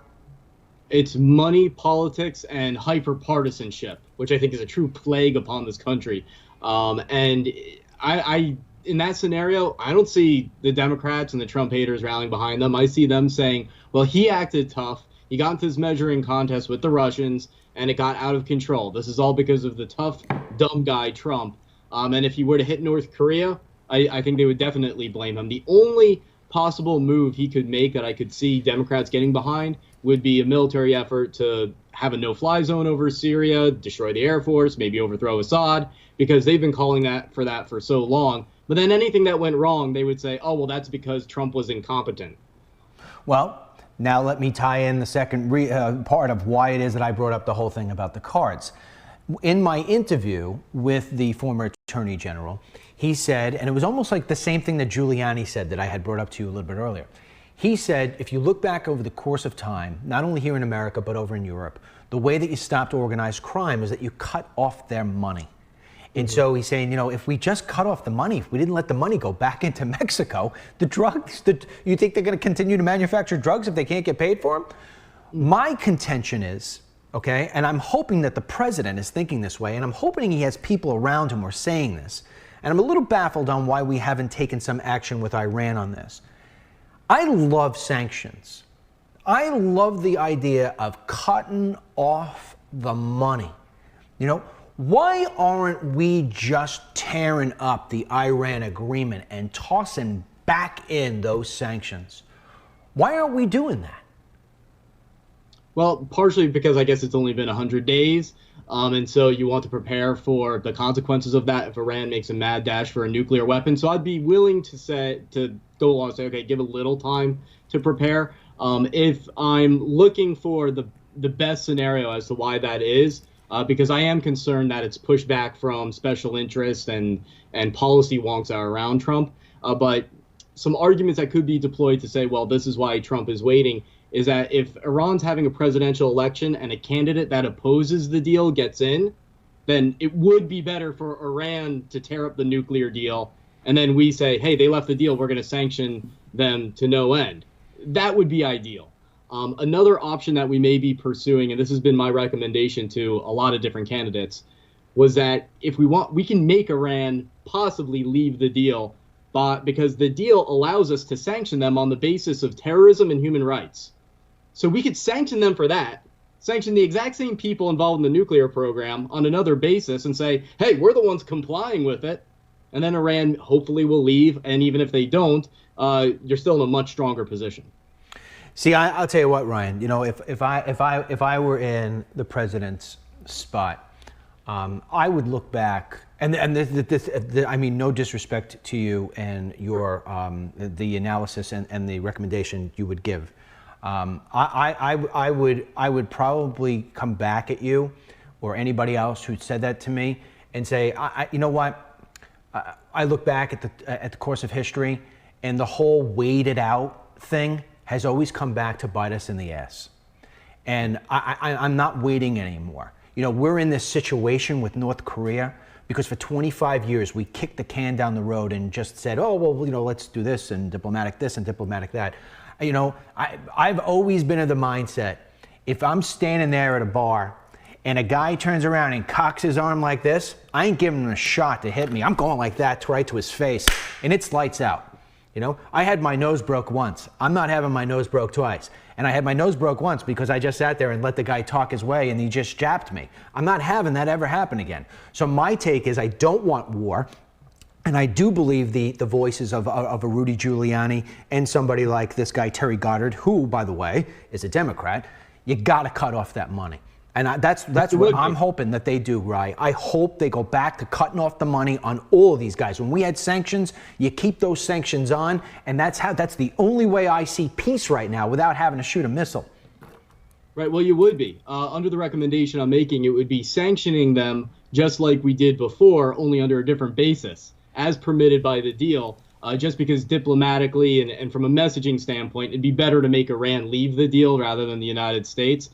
It's money, politics, and hyper-partisanship, which I think is a true plague upon this country. And I in that scenario, I don't see the Democrats and the Trump haters rallying behind them. I see them saying, well, he acted tough. He got into this measuring contest with the Russians, and it got out of control. This is all because of the tough, dumb guy, Trump. And if he were to hit North Korea, I think they would definitely blame him. The only possible move he could make that I could see Democrats getting behind would be a military effort to have a no-fly zone over Syria, destroy the Air Force, maybe overthrow Assad, because they've been calling that for so long. But then anything that went wrong, they would say, oh, well, that's because Trump was incompetent. Well, now let me tie in the second part of why it is that I brought up the whole thing about the cards. In my interview with the former Attorney General, he said, and it was almost like the same thing that Giuliani said that I had brought up to you a little bit earlier. He said, if you look back over the course of time, not only here in America, but over in Europe, the way that you stopped organized crime is that you cut off their money. And so he's saying, you know, if we just cut off the money, if we didn't let the money go back into Mexico, the drugs, you think they're going to continue to manufacture drugs if they can't get paid for them? My contention is, okay, and I'm hoping that the president is thinking this way, and I'm hoping he has people around him who are saying this, and I'm a little baffled on why we haven't taken some action with Iran on this. I love sanctions. I love the idea of cutting off the money. You know, why aren't we just tearing up the Iran agreement and tossing back in those sanctions? Why aren't we doing that? Well, partially because I guess it's only been 100 days. And so you want to prepare for the consequences of that if Iran makes a mad dash for a nuclear weapon. So I'd be willing to go along and say, okay, give a little time to prepare. If I'm looking for the best scenario as to why that is, because I am concerned that it's pushback from special interests and policy wonks that are around Trump. But some arguments that could be deployed to say, well, this is why Trump is waiting, is that if Iran's having a presidential election and a candidate that opposes the deal gets in, then it would be better for Iran to tear up the nuclear deal. And then we say, hey, they left the deal, we're going to sanction them to no end. That would be ideal. Another option that we may be pursuing, and this has been my recommendation to a lot of different candidates, was that if we want, we can make Iran possibly leave the deal, because the deal allows us to sanction them on the basis of terrorism and human rights. So we could sanction them for that, sanction the exact same people involved in the nuclear program on another basis and say, hey, we're the ones complying with it. And then Iran hopefully will leave. And even if they don't, you're still in a much stronger position. See, I'll tell you what, Ryan, you know, if I were in the president's spot, I would look back, and I mean, no disrespect to you and your the analysis and the recommendation you would give. I would probably come back at you or anybody else who said that to me and say, you know what? I look back at the course of history, and the whole wait it out thing has always come back to bite us in the ass. And I'm not waiting anymore. You know, we're in this situation with North Korea because for 25 years we kicked the can down the road and just said, oh, well, you know, let's do this and diplomatic this and diplomatic that. You know, I've always been of the mindset, if I'm standing there at a bar and a guy turns around and cocks his arm like this, I ain't giving him a shot to hit me. I'm going like that right to his face, and it's lights out. You know, I had my nose broke once. I'm not having my nose broke twice. And I had my nose broke once because I just sat there and let the guy talk his way and he just japped me. I'm not having that ever happen again. So my take is I don't want war. And I do believe the voices of a Rudy Giuliani and somebody like this guy, Terry Goddard, who, by the way, is a Democrat. You got to cut off that money. And that's what I'm hoping that they do, Rye. I hope they go back to cutting off the money on all of these guys. When we had sanctions, you keep those sanctions on, and that's the only way I see peace right now without having to shoot a missile. Right, well, you would be. Under the recommendation I'm making, it would be sanctioning them just like we did before, only under a different basis, as permitted by the deal, just because diplomatically and from a messaging standpoint, it'd be better to make Iran leave the deal rather than the United States.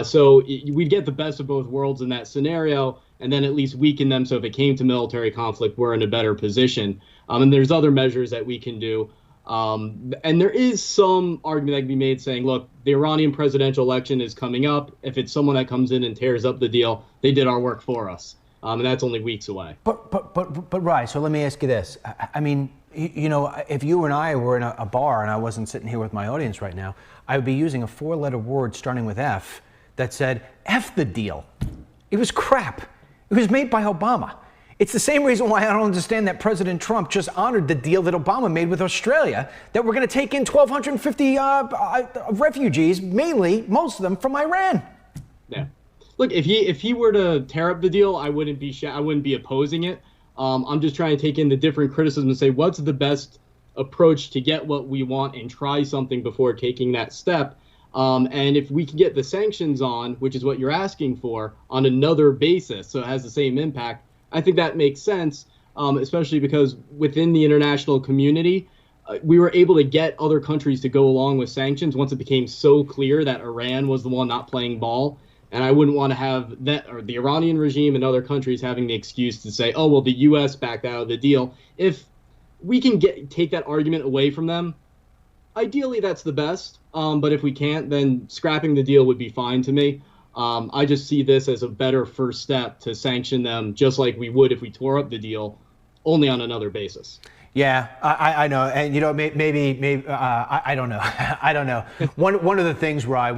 So we'd get the best of both worlds in that scenario, and then at least weaken them so if it came to military conflict, we're in a better position. And there's other measures that we can do. And there is some argument that can be made saying, look, the Iranian presidential election is coming up. If it's someone that comes in and tears up the deal, they did our work for us. and that's only weeks away. But Rye, so let me ask you this. I mean, if you and I were in a bar and I wasn't sitting here with my audience right now, I would be using a 4-letter word starting with F that said, F the deal. It was crap. It was made by Obama. It's the same reason why I don't understand that President Trump just honored the deal that Obama made with Australia, that we're going to take in 1,250 refugees, most of them from Iran. Yeah. Look, if he were to tear up the deal, I wouldn't be opposing it. I'm just trying to take in the different criticisms and say what's the best approach to get what we want and try something before taking that step. And if we can get the sanctions on, which is what you're asking for, on another basis, so it has the same impact, I think that makes sense, especially because within the international community, we were able to get other countries to go along with sanctions once it became so clear that Iran was the one not playing ball. And I wouldn't want to have that, or the Iranian regime and other countries having the excuse to say, oh, well, the U.S. backed out of the deal. If we can take that argument away from them, ideally that's the best. But if we can't, then scrapping the deal would be fine to me. I just see this as a better first step to sanction them, just like we would if we tore up the deal, only on another basis. Yeah, I know, and maybe I don't know. I don't know. One of the things, Rye,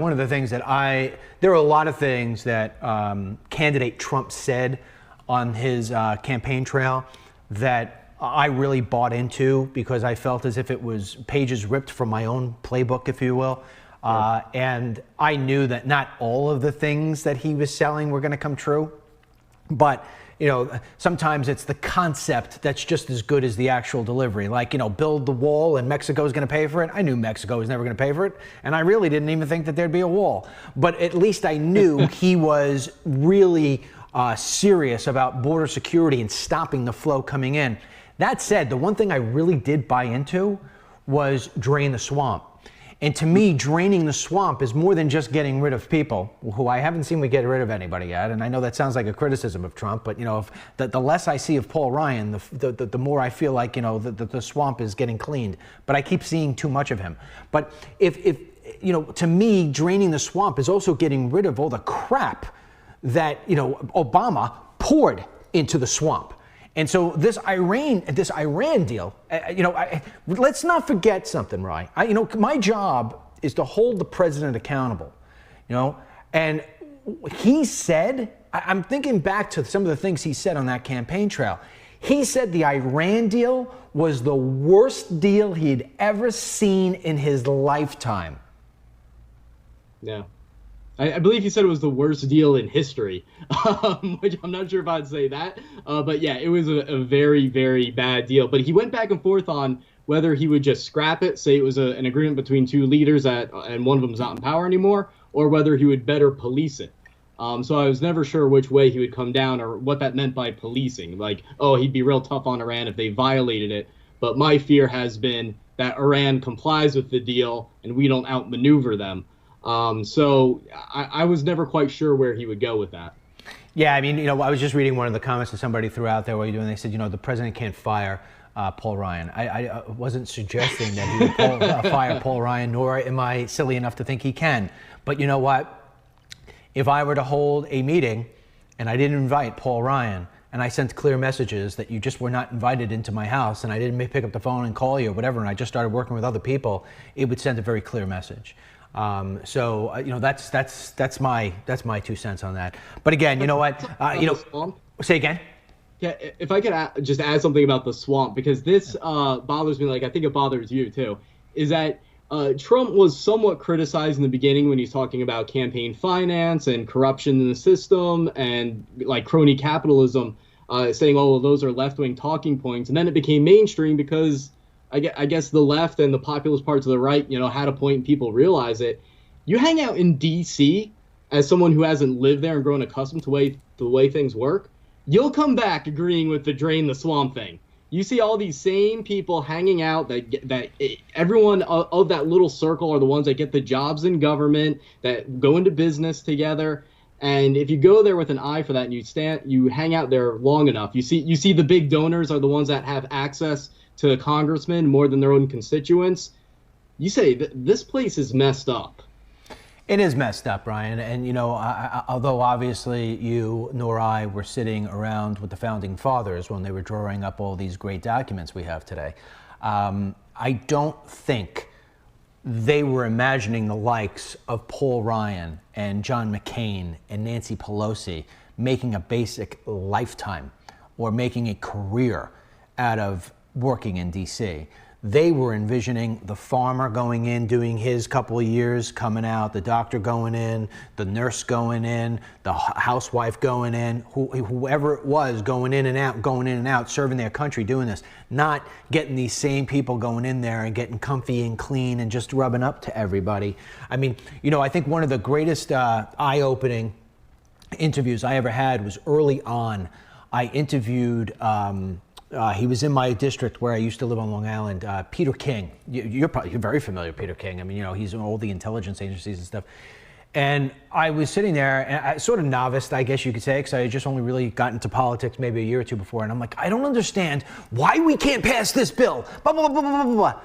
there are a lot of things that candidate Trump said on his campaign trail that I really bought into because I felt as if it was pages ripped from my own playbook, if you will. And I knew that not all of the things that he was selling were going to come true, but sometimes it's the concept that's just as good as the actual delivery. Like, build the wall and Mexico is going to pay for it. I knew Mexico was never going to pay for it, and I really didn't even think that there'd be a wall. But at least I knew he was really serious about border security and stopping the flow coming in. That said, the one thing I really did buy into was drain the swamp. And to me, draining the swamp is more than just getting rid of people, who I haven't seen we get rid of anybody yet. And I know that sounds like a criticism of Trump, but if the less I see of Paul Ryan, the more I feel like the swamp is getting cleaned. But I keep seeing too much of him. But if to me, draining the swamp is also getting rid of all the crap that Obama poured into the swamp. And so this Iran deal, let's not forget something, Ryan. My job is to hold the president accountable, and he said, I'm thinking back to some of the things he said on that campaign trail. He said the Iran deal was the worst deal he'd ever seen in his lifetime. Yeah. I believe he said it was the worst deal in history, which I'm not sure if I'd say that. But yeah, it was a very, very bad deal. But he went back and forth on whether he would just scrap it, say it was an agreement between two leaders and one of them's not in power anymore, or whether he would better police it. So I was never sure which way he would come down or what that meant by policing. Like, oh, he'd be real tough on Iran if they violated it. But my fear has been that Iran complies with the deal and we don't outmaneuver them. So I was never quite sure where he would go with that. Yeah, I mean, I was just reading one of the comments that somebody threw out there. What are you doing? They said, the president can't fire Paul Ryan. I wasn't suggesting that he would fire Paul Ryan, nor am I silly enough to think he can. But you know what? If I were to hold a meeting and I didn't invite Paul Ryan, and I sent clear messages that you just were not invited into my house, and I didn't pick up the phone and call you or whatever, and I just started working with other people, it would send a very clear message. That's my 2 cents on that. But again, you know what? Say again. Yeah, if I could just add something about the swamp, because this bothers me, like I think it bothers you too, is that Trump was somewhat criticized in the beginning when he's talking about campaign finance and corruption in the system and like crony capitalism, saying, oh, well, those are left-wing talking points. And then it became mainstream because I guess the left and the populist parts of the right, had a point and people realize it. You hang out in D.C. as someone who hasn't lived there and grown accustomed to the way things work, you'll come back agreeing with the drain the swamp thing. You see all these same people hanging out that everyone of that little circle are the ones that get the jobs in government, that go into business together. And if you go there with an eye for that and you hang out there long enough, you see the big donors are the ones that have access to congressmen more than their own constituents. You say this place is messed up. It is messed up, Brian. And, although obviously you nor I were sitting around with the founding fathers when they were drawing up all these great documents we have today, I don't think they were imagining the likes of Paul Ryan and John McCain and Nancy Pelosi making a basic lifetime or making a career out of working in D.C. They were envisioning the farmer going in, doing his couple of years, coming out, the doctor going in, the nurse going in, the housewife going in, whoever it was going in and out, serving their country, doing this, not getting these same people going in there and getting comfy and clean and just rubbing up to everybody. I mean, I think one of the greatest eye-opening interviews I ever had was early on. I interviewed, he was in my district where I used to live on Long Island, Peter King. You're very familiar with Peter King. I mean, he's in all the intelligence agencies and stuff. And I was sitting there, and I sort of novice, I guess you could say, because I had just only really gotten into politics maybe a year or two before. And I'm like, I don't understand why we can't pass this bill, blah, blah, blah, blah, blah, blah.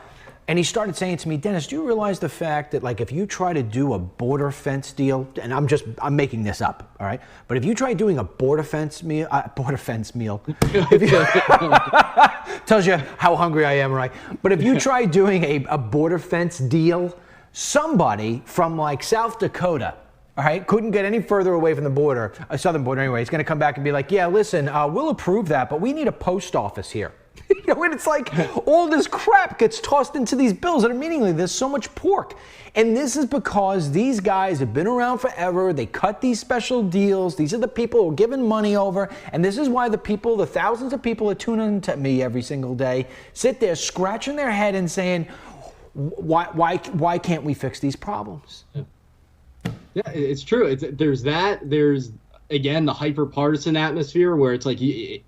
And he started saying to me, Dennis, do you realize the fact that, like, if you try to do a border fence deal, and I'm making this up, all right? But if you try doing a border fence meal, if you, tells you how hungry I am, right? But if you try doing a border fence deal, somebody from, like, South Dakota, all right, couldn't get any further away from the border, southern border anyway, he's going to come back and be like, yeah, listen, we'll approve that, but we need a post office here. And it's like all this crap gets tossed into these bills that are meaningless. There's so much pork. And this is because these guys have been around forever. They cut these special deals. These are the people who are giving money over. And this is why the thousands of people that tune in to me every single day, sit there scratching their head and saying, why can't we fix these problems? Yeah, it's true. There's that. There's, again, the hyper-partisan atmosphere where it's like you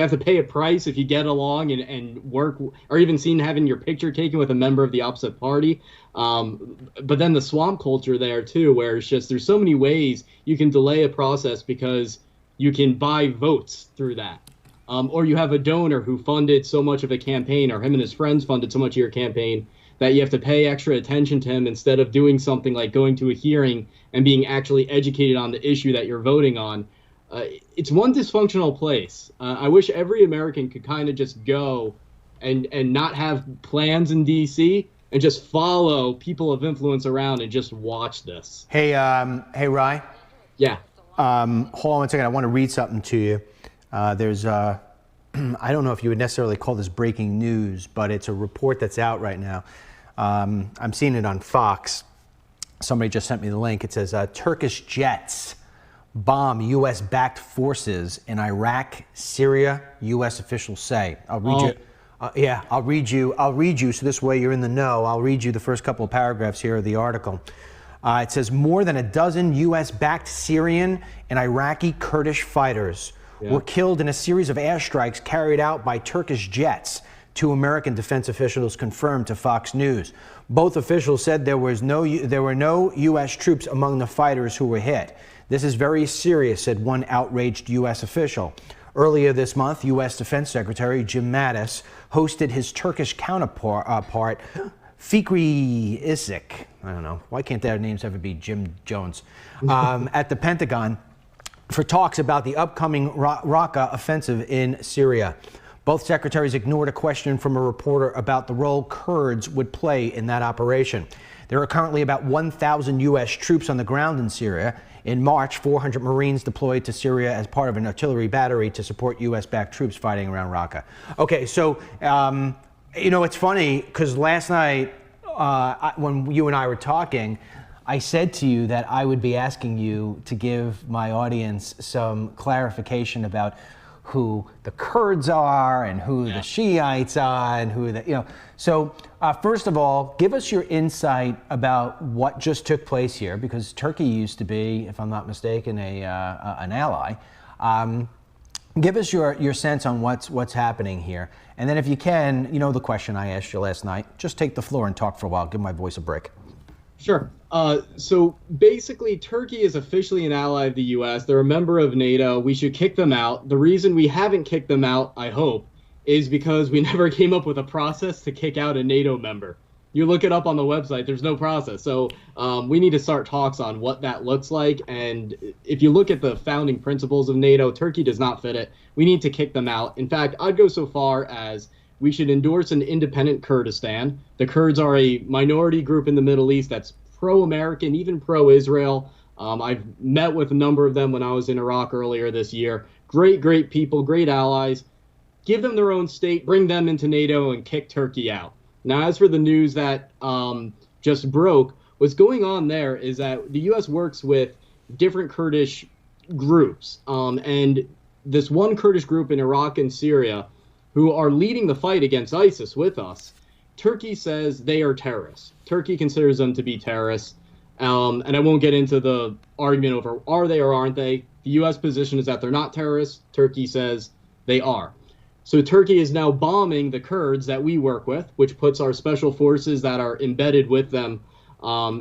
have to pay a price if you get along and work, or even seen having your picture taken with a member of the opposite party. But then the swamp culture there too, where it's just there's so many ways you can delay a process because you can buy votes through that. Or you have a donor who funded so much of a campaign, or him and his friends funded so much of your campaign, that you have to pay extra attention to him instead of doing something like going to a hearing and being actually educated on the issue that you're voting on. It's one dysfunctional place. I wish every American could kind of just go and not have plans in D.C. and just follow people of influence around and just watch this. Hey, Rye. Yeah. Hold on one second. I want to read something to you. There's I don't know if you would necessarily call this breaking news, but it's a report that's out right now. I'm seeing it on Fox. Somebody just sent me the link. It says Turkish jets bomb U.S.-backed forces in Iraq, Syria, U.S. officials say. I'll read you. I'll read you. So this way you're in the know. I'll read you the first couple of paragraphs here of the article. It says more than a dozen U.S.-backed Syrian and Iraqi Kurdish fighters were killed in a series of airstrikes carried out by Turkish jets. Two American defense officials confirmed to Fox News. Both officials said there were no U.S. troops among the fighters who were hit. This is very serious, said one outraged U.S. official. Earlier this month, U.S. Defense Secretary Jim Mattis hosted his Turkish counterpart, Fikri Isik. I don't know. Why can't their names ever be Jim Jones? At the Pentagon for talks about the upcoming Raqqa offensive in Syria. Both secretaries ignored a question from a reporter about the role Kurds would play in that operation. There are currently about 1,000 U.S. troops on the ground in Syria. In March, 400 Marines deployed to Syria as part of an artillery battery to support U.S.-backed troops fighting around Raqqa. Okay, so, it's funny because last night when you and I were talking, I said to you that I would be asking you to give my audience some clarification about who the Kurds are and who the Shiites are and who the, So first of all, give us your insight about what just took place here, because Turkey used to be, if I'm not mistaken, an ally. Give us your sense on what's happening here. And then if you can, the question I asked you last night, just take the floor and talk for a while. Give my voice a break. Sure. So basically, Turkey is officially an ally of the U.S. They're a member of NATO. We should kick them out. The reason we haven't kicked them out, I hope, is because we never came up with a process to kick out a NATO member. You look it up on the website. There's no process. So we need to start talks on what that looks like. And if you look at the founding principles of NATO, Turkey does not fit it. We need to kick them out. In fact, I'd go so far as we should endorse an independent Kurdistan. The Kurds are a minority group in the Middle East that's pro-American, even pro-Israel. I've met with a number of them when I was in Iraq earlier this year. Great people, great allies. Give them their own state, bring them into NATO, and kick Turkey out. Now, as for the news that just broke, what's going on there is that the U.S. works with different Kurdish groups. And this one Kurdish group in Iraq and Syria who are leading the fight against ISIS with us, Turkey says they are terrorists. Turkey considers them to be terrorists. And I won't get into the argument over are they or aren't they. The U.S. position is that they're not terrorists. Turkey says they are. So Turkey is now bombing the Kurds that we work with, which puts our special forces that are embedded with them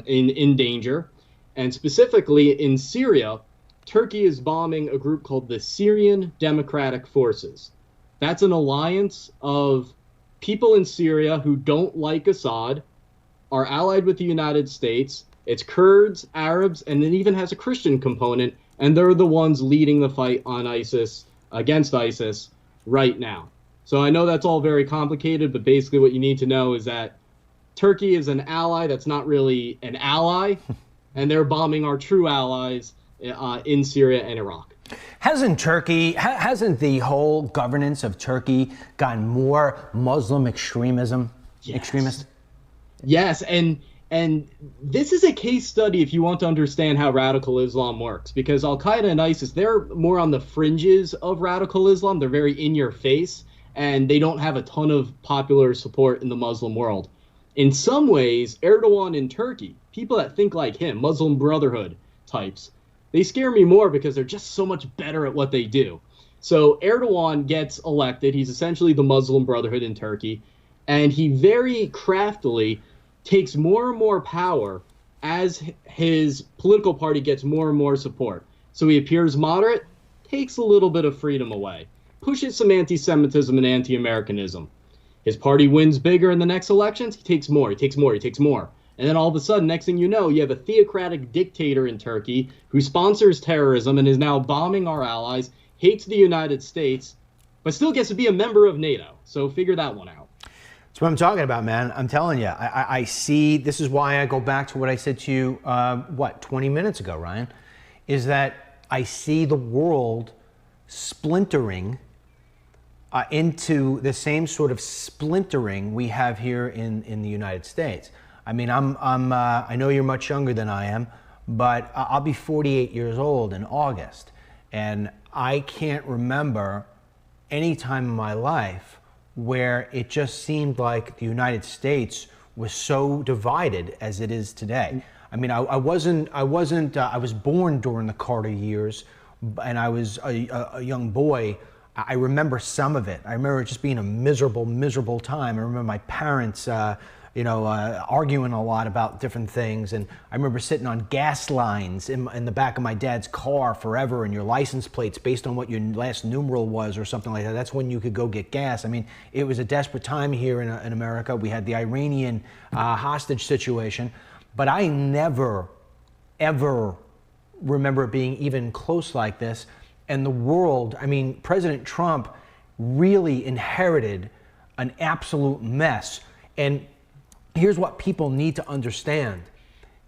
in danger. And specifically in Syria, Turkey is bombing a group called the Syrian Democratic Forces. That's an alliance of people in Syria who don't like Assad, are allied with the United States. It's Kurds, Arabs, and it even has a Christian component, and they're the ones leading the fight on ISIS, against ISIS, right now. So I know that's all very complicated, but basically what you need to know is that Turkey is an ally that's not really an ally, and they're bombing our true allies in Syria and Iraq. Hasn't the whole governance of Turkey gotten more Muslim extremist? Yes, and this is a case study if you want to understand how radical Islam works, because Al-Qaeda and ISIS, they're more on the fringes of radical Islam. They're very in your face, and they don't have a ton of popular support in the Muslim world. In some ways, Erdogan in Turkey, people that think like him, Muslim Brotherhood types, they scare me more because they're just so much better at what they do. So Erdogan gets elected. He's essentially the Muslim Brotherhood in Turkey, and he very craftily takes more and more power as his political party gets more and more support. So he appears moderate, takes a little bit of freedom away, pushes some anti-Semitism and anti-Americanism. His party wins bigger in the next elections, he takes more. And then all of a sudden, next thing you know, you have a theocratic dictator in Turkey who sponsors terrorism and is now bombing our allies, hates the United States, but still gets to be a member of NATO. So figure that one out. That's what I'm talking about, man. I'm telling you, I see, this is why I go back to what I said to you, 20 minutes ago, Ryan, is that I see the world splintering into the same sort of splintering we have here in the United States. I mean, I know you're much younger than I am, but I'll be 48 years old in August, and I can't remember any time in my life where it just seemed like the United States was so divided as it is today. I mean, I was born during the Carter years, and I was a young boy. I remember some of it. I remember it just being a miserable time. I remember my parents, arguing a lot about different things. And I remember sitting on gas lines in the back of my dad's car forever, and your license plates based on what your last numeral was or something like that. That's when you could go get gas. I mean, it was a desperate time here in America. We had the Iranian hostage situation, but I never, ever remember it being even close like this. And the world, I mean, President Trump really inherited an absolute mess. And here's what people need to understand,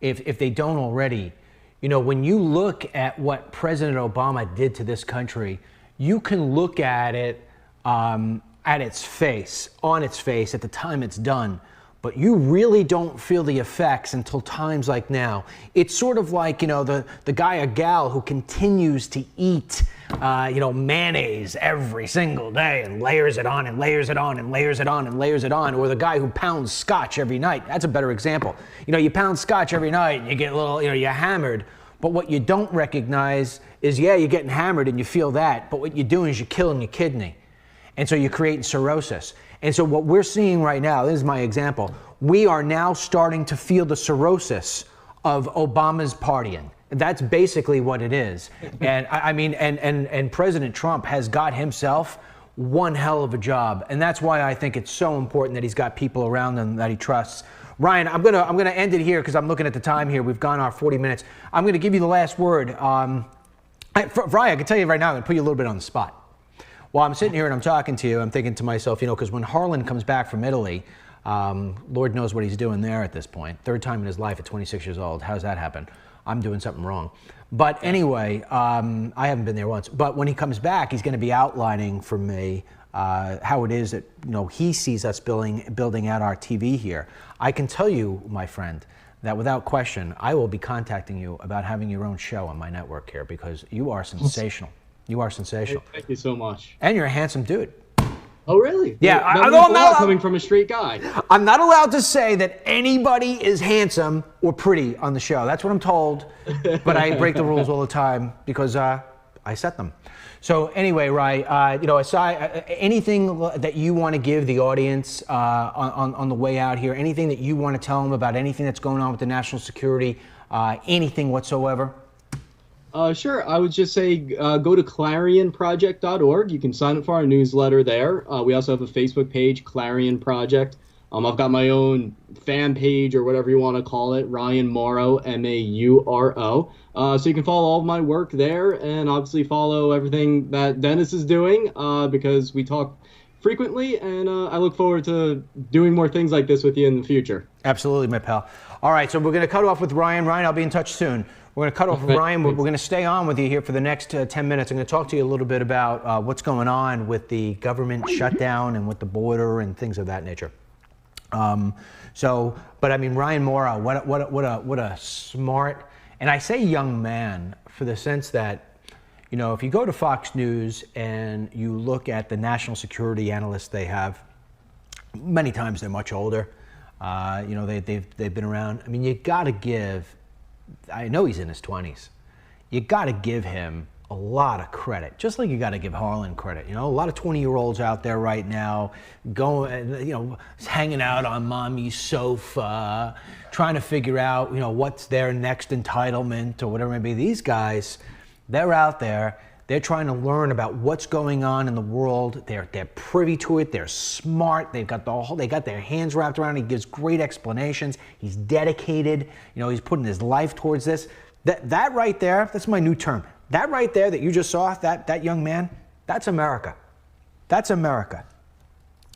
if they don't already. You know, when you look at what President Obama did to this country, you can look at it on its face, at the time it's done. But you really don't feel the effects until times like now. It's sort of like, the guy or gal who continues to eat, mayonnaise every single day and layers it on and layers it on and layers it on and layers it on, or the guy who pounds scotch every night. That's a better example. You pound scotch every night and you get a little, you're hammered. But what you don't recognize is, you're getting hammered and you feel that, but what you're doing is you're killing your kidney. And so you're creating cirrhosis. And so what we're seeing right now, this is my example, we are now starting to feel the cirrhosis of Obama's partying. That's basically what it is. And and President Trump has got himself one hell of a job. And that's why I think it's so important that he's got people around him that he trusts. Ryan, I'm gonna end it here because I'm looking at the time here. We've gone our 40 minutes. I'm gonna give you the last word. Ryan, I can tell you right now, I'm gonna put you a little bit on the spot. While I'm sitting here and I'm talking to you, I'm thinking to myself, because when Harlan comes back from Italy, Lord knows what he's doing there at this point. Third time in his life at 26 years old. How's that happen? I'm doing something wrong. But anyway, I haven't been there once. But when he comes back, he's going to be outlining for me how it is that he sees us building out our TV here. I can tell you, my friend, that without question, I will be contacting you about having your own show on my network here because you are sensational. You are sensational. Thank you so much. And you're a handsome dude. Oh, really? Yeah, I'm not coming from a straight guy. I'm not allowed to say that anybody is handsome or pretty on the show. That's what I'm told, but I break the rules all the time because I set them. So anyway, Rai, aside anything that you want to give the audience on the way out here, anything that you want to tell them about anything that's going on with the national security, anything whatsoever. Sure. I would just say go to clarionproject.org. You can sign up for our newsletter there. We also have a Facebook page, Clarion Project. I've got my own fan page or whatever you want to call it, Ryan Mauro, Mauro. So you can follow all of my work there and obviously follow everything that Dennis is doing because we talk frequently, and I look forward to doing more things like this with you in the future. Absolutely, my pal. All right, so we're going to cut off with Ryan. Ryan, I'll be in touch soon. We're going to cut off with Ryan. We're going to stay on with you here for the next 10 minutes. I'm going to talk to you a little bit about what's going on with the government shutdown and with the border and things of that nature. But I mean, Ryan Mauro, what a smart, and I say young man for the sense that, if you go to Fox News and you look at the national security analysts they have, many times they're much older. They've been around. I mean, you got to give. I know he's in his 20s. You got to give him a lot of credit, just like you got to give Harlan credit. A lot of 20-year-olds out there right now going, hanging out on mommy's sofa, trying to figure out, what's their next entitlement or whatever it may be. These guys, they're out there. They're trying to learn about what's going on in the world. They're privy to it. They're smart. They got their hands wrapped around it. He gives great explanations. He's dedicated. He's putting his life towards this. That right there, that's my new term. That right there that you just saw, that young man, that's America. That's America.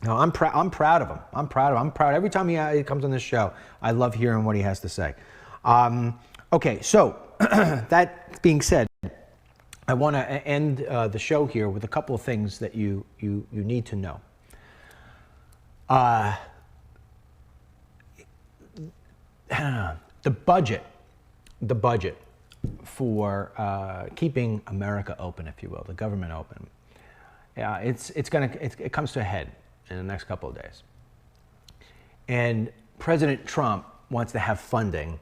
I'm proud of him. I'm proud every time he comes on this show. I love hearing what he has to say. Okay, so that being said, I want to end the show here with a couple of things that you need to know. The budget for keeping America open, if you will, the government open, it comes to a head in the next couple of days. And President Trump wants to have funding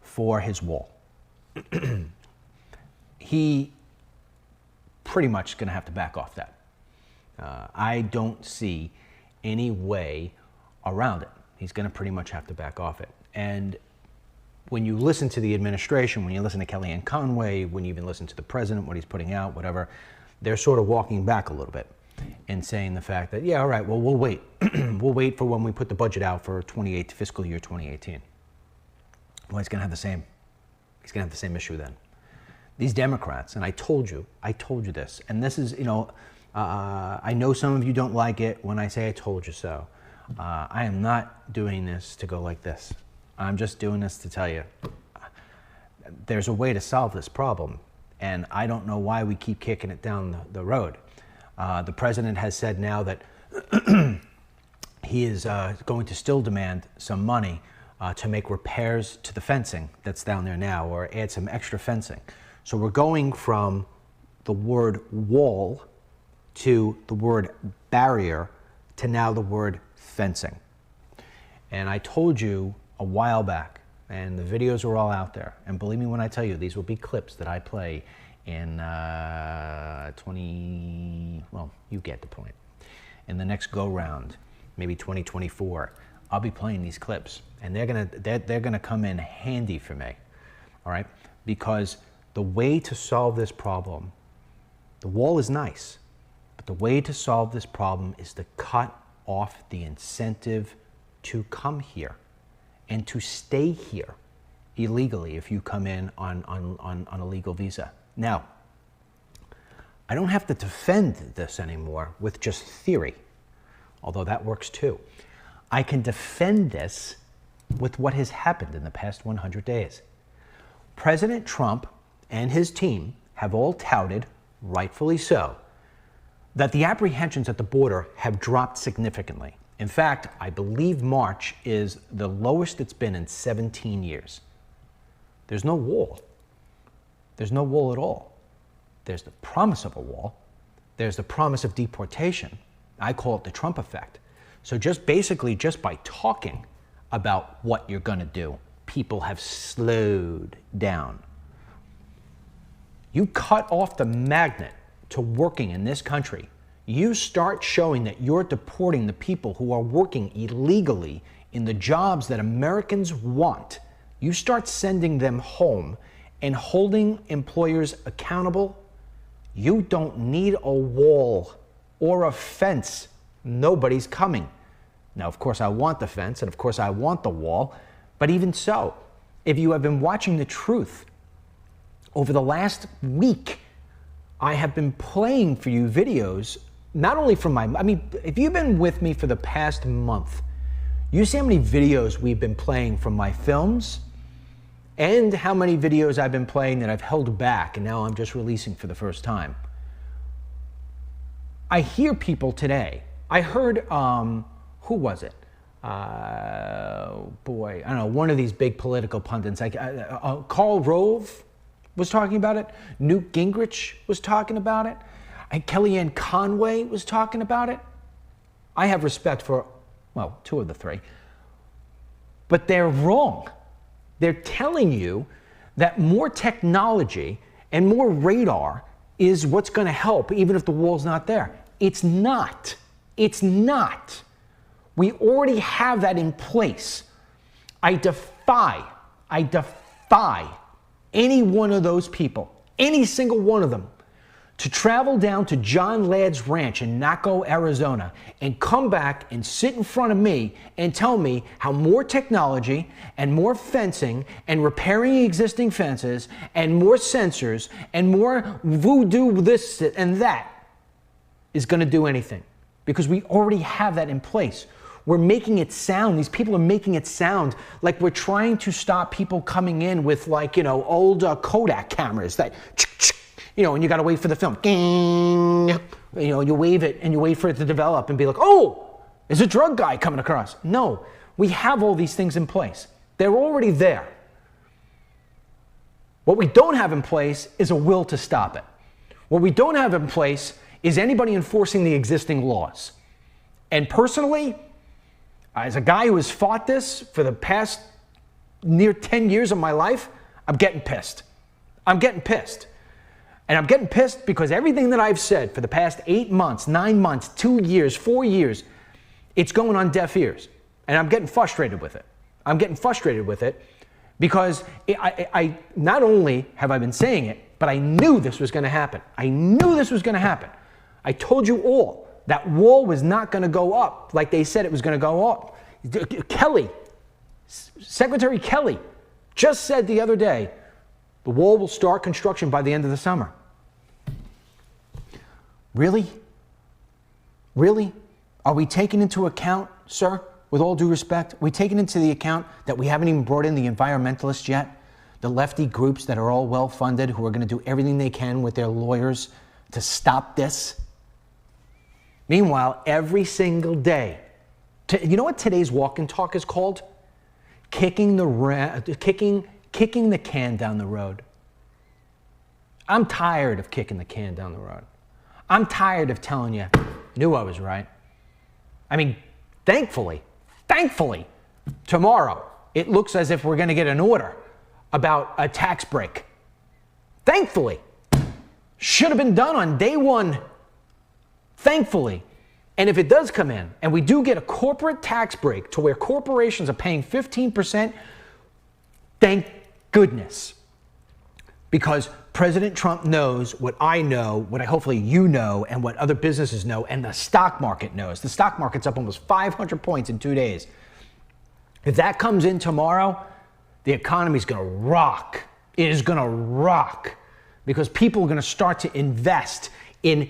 for his wall. He pretty much going to have to back off that. I don't see any way around it. He's going to pretty much have to back off it. And when you listen to the administration, when you listen to Kellyanne Conway, when you even listen to the president, what he's putting out, whatever, they're sort of walking back a little bit and saying the fact that, yeah, all right, well, we'll wait. We'll wait for when we put the budget out for fiscal year 2018. Well, he's going to have the same issue then. These Democrats, and I told you this, and this is, I know some of you don't like it when I say I told you so. I am not doing this to go like this. I'm just doing this to tell you there's a way to solve this problem, and I don't know why we keep kicking it down the road. The president has said now that he is going to still demand some money to make repairs to the fencing that's down there now, or add some extra fencing. So we're going from the word wall to the word barrier to now the word fencing. And I told you a while back, and the videos are all out there, and believe me when I tell you, these will be clips that I play in you get the point. In the next go round, maybe 2024, I'll be playing these clips, and they're gonna come in handy for me, all right? Because the way to solve this problem, the wall is nice, but the way to solve this problem is to cut off the incentive to come here. and to stay here illegally if you come in on a legal visa. Now, I don't have to defend this anymore with just theory, although that works too. I can defend this with what has happened in the past 100 days. President Trump and his team have all touted, rightfully so, that the apprehensions at the border have dropped significantly. In fact, I believe March is the lowest it's been in 17 years. There's no wall. There's no wall at all. There's the promise of a wall. There's the promise of deportation. I call it the Trump effect. So just by talking about what you're going to do, people have slowed down. You cut off the magnet to working in this country. You start showing that you're deporting the people who are working illegally in the jobs that Americans want. You start sending them home and holding employers accountable. You don't need a wall or a fence. Nobody's coming. Now, of course, I want the fence, and of course, I want the wall. But even so, if you have been watching The Truth over the last week, I have been playing for you videos, not only from if you've been with me for the past month, you see how many videos we've been playing from my films and how many videos I've been playing that I've held back and now I'm just releasing for the first time. I hear people today. I heard, who was it? I don't know, one of these big political pundits, Karl Rove was talking about it. Newt Gingrich was talking about it. And Kellyanne Conway was talking about it. I have respect for, well, two of the three. But they're wrong. They're telling you that more technology and more radar is what's going to help, even if the wall's not there. It's not. It's not. We already have that in place. I defy any one of those people, any single one of them, to travel down to John Ladd's ranch in Naco, Arizona, and come back and sit in front of me and tell me how more technology and more fencing and repairing existing fences and more sensors and more voodoo this and that is going to do anything. Because we already have that in place. We're making it sound, these people are making it sound like we're trying to stop people coming in with old Kodak cameras that, and you got to wait for the film. You wave it and you wait for it to develop and be like, oh, there's a drug guy coming across. No, we have all these things in place. They're already there. What we don't have in place is a will to stop it. What we don't have in place is anybody enforcing the existing laws. And personally, as a guy who has fought this for the past near 10 years of my life, I'm getting pissed. I'm getting pissed. And I'm getting pissed because everything that I've said for the past 8 months, 9 months, 2 years, 4 years, it's going on deaf ears. And I'm getting frustrated with it. I'm getting frustrated with it because I not only have I been saying it, but I knew this was going to happen. I knew this was going to happen. I told you all that wall was not going to go up like they said it was going to go up. Secretary Kelly just said the other day, the wall will start construction by the end of the summer. Really? Really? Are we taking into account, sir, with all due respect, are we taking into the account that we haven't even brought in the environmentalists yet? The lefty groups that are all well-funded who are going to do everything they can with their lawyers to stop this? Meanwhile, every single day, you know what today's walk and talk is called? Kicking the can down the road. I'm tired of kicking the can down the road. I'm tired of telling you, knew I was right. I mean, thankfully, tomorrow, it looks as if we're going to get an order about a tax break. Thankfully. Should have been done on day one. Thankfully. And if it does come in, and we do get a corporate tax break to where corporations are paying 15%, thank goodness. Because President Trump knows what I know, what hopefully you know, and what other businesses know, and the stock market knows. The stock market's up almost 500 points in 2 days. If that comes in tomorrow, the economy's going to rock. It is going to rock because people are going to start to invest in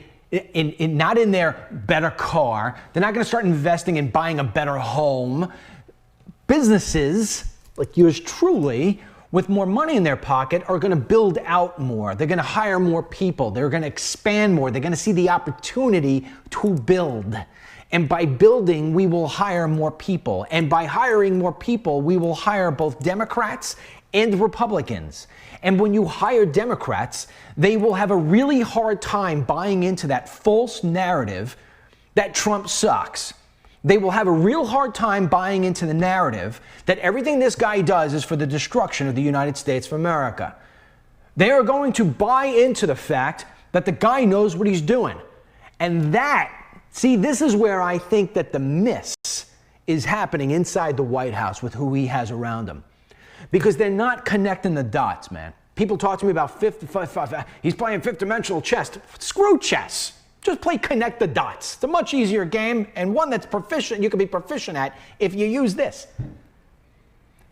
not in their better car. They're not going to start investing in buying a better home. Businesses like yours truly, with more money in their pocket, are going to build out more. They're going to hire more people. They're going to expand more. They're going to see the opportunity to build. And by building, we will hire more people. And by hiring more people, we will hire both Democrats and Republicans. And when you hire Democrats, they will have a really hard time buying into that false narrative that Trump sucks. They will have a real hard time buying into the narrative that everything this guy does is for the destruction of the United States of America. They are going to buy into the fact that the guy knows what he's doing. And this is where I think that the miss is happening inside the White House with who he has around him. Because they're not connecting the dots, man. People talk to me about he's playing fifth dimensional chess. Screw chess. Just play connect the dots. It's a much easier game and one that's proficient, you can be proficient at if you use this.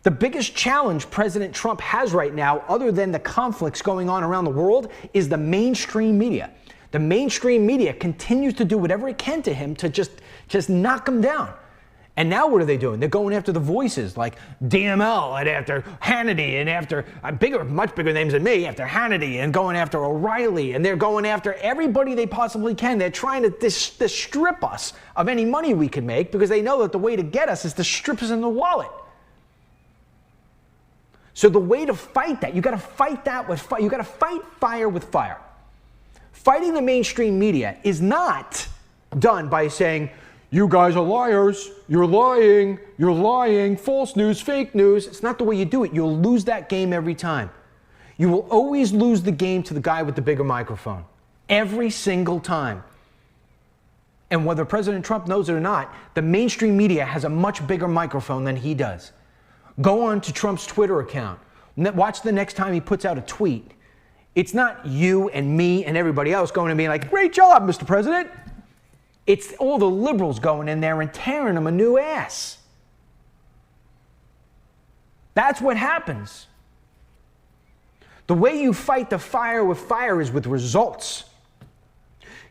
The biggest challenge President Trump has right now, other than the conflicts going on around the world, is the mainstream media. The mainstream media continues to do whatever it can to him to just knock him down. And now what are they doing? They're going after the voices like DML and after Hannity and after much bigger names than me, after Hannity, and going after O'Reilly, and they're going after everybody they possibly can. They're trying to strip us of any money we can make because they know that the way to get us is to strip us in the wallet. So the way to fight that, you got to fight that with fire. You got to fight fire with fire. Fighting the mainstream media is not done by saying, you guys are liars, you're lying, false news, fake news. It's not the way you do it. You'll lose that game every time. You will always lose the game to the guy with the bigger microphone. Every single time. And whether President Trump knows it or not, the mainstream media has a much bigger microphone than he does. Go on to Trump's Twitter account. Watch the next time he puts out a tweet. It's not you and me and everybody else going to be like, great job, Mr. President. It's all the liberals going in there and tearing them a new ass. That's what happens. The way you fight the fire with fire is with results.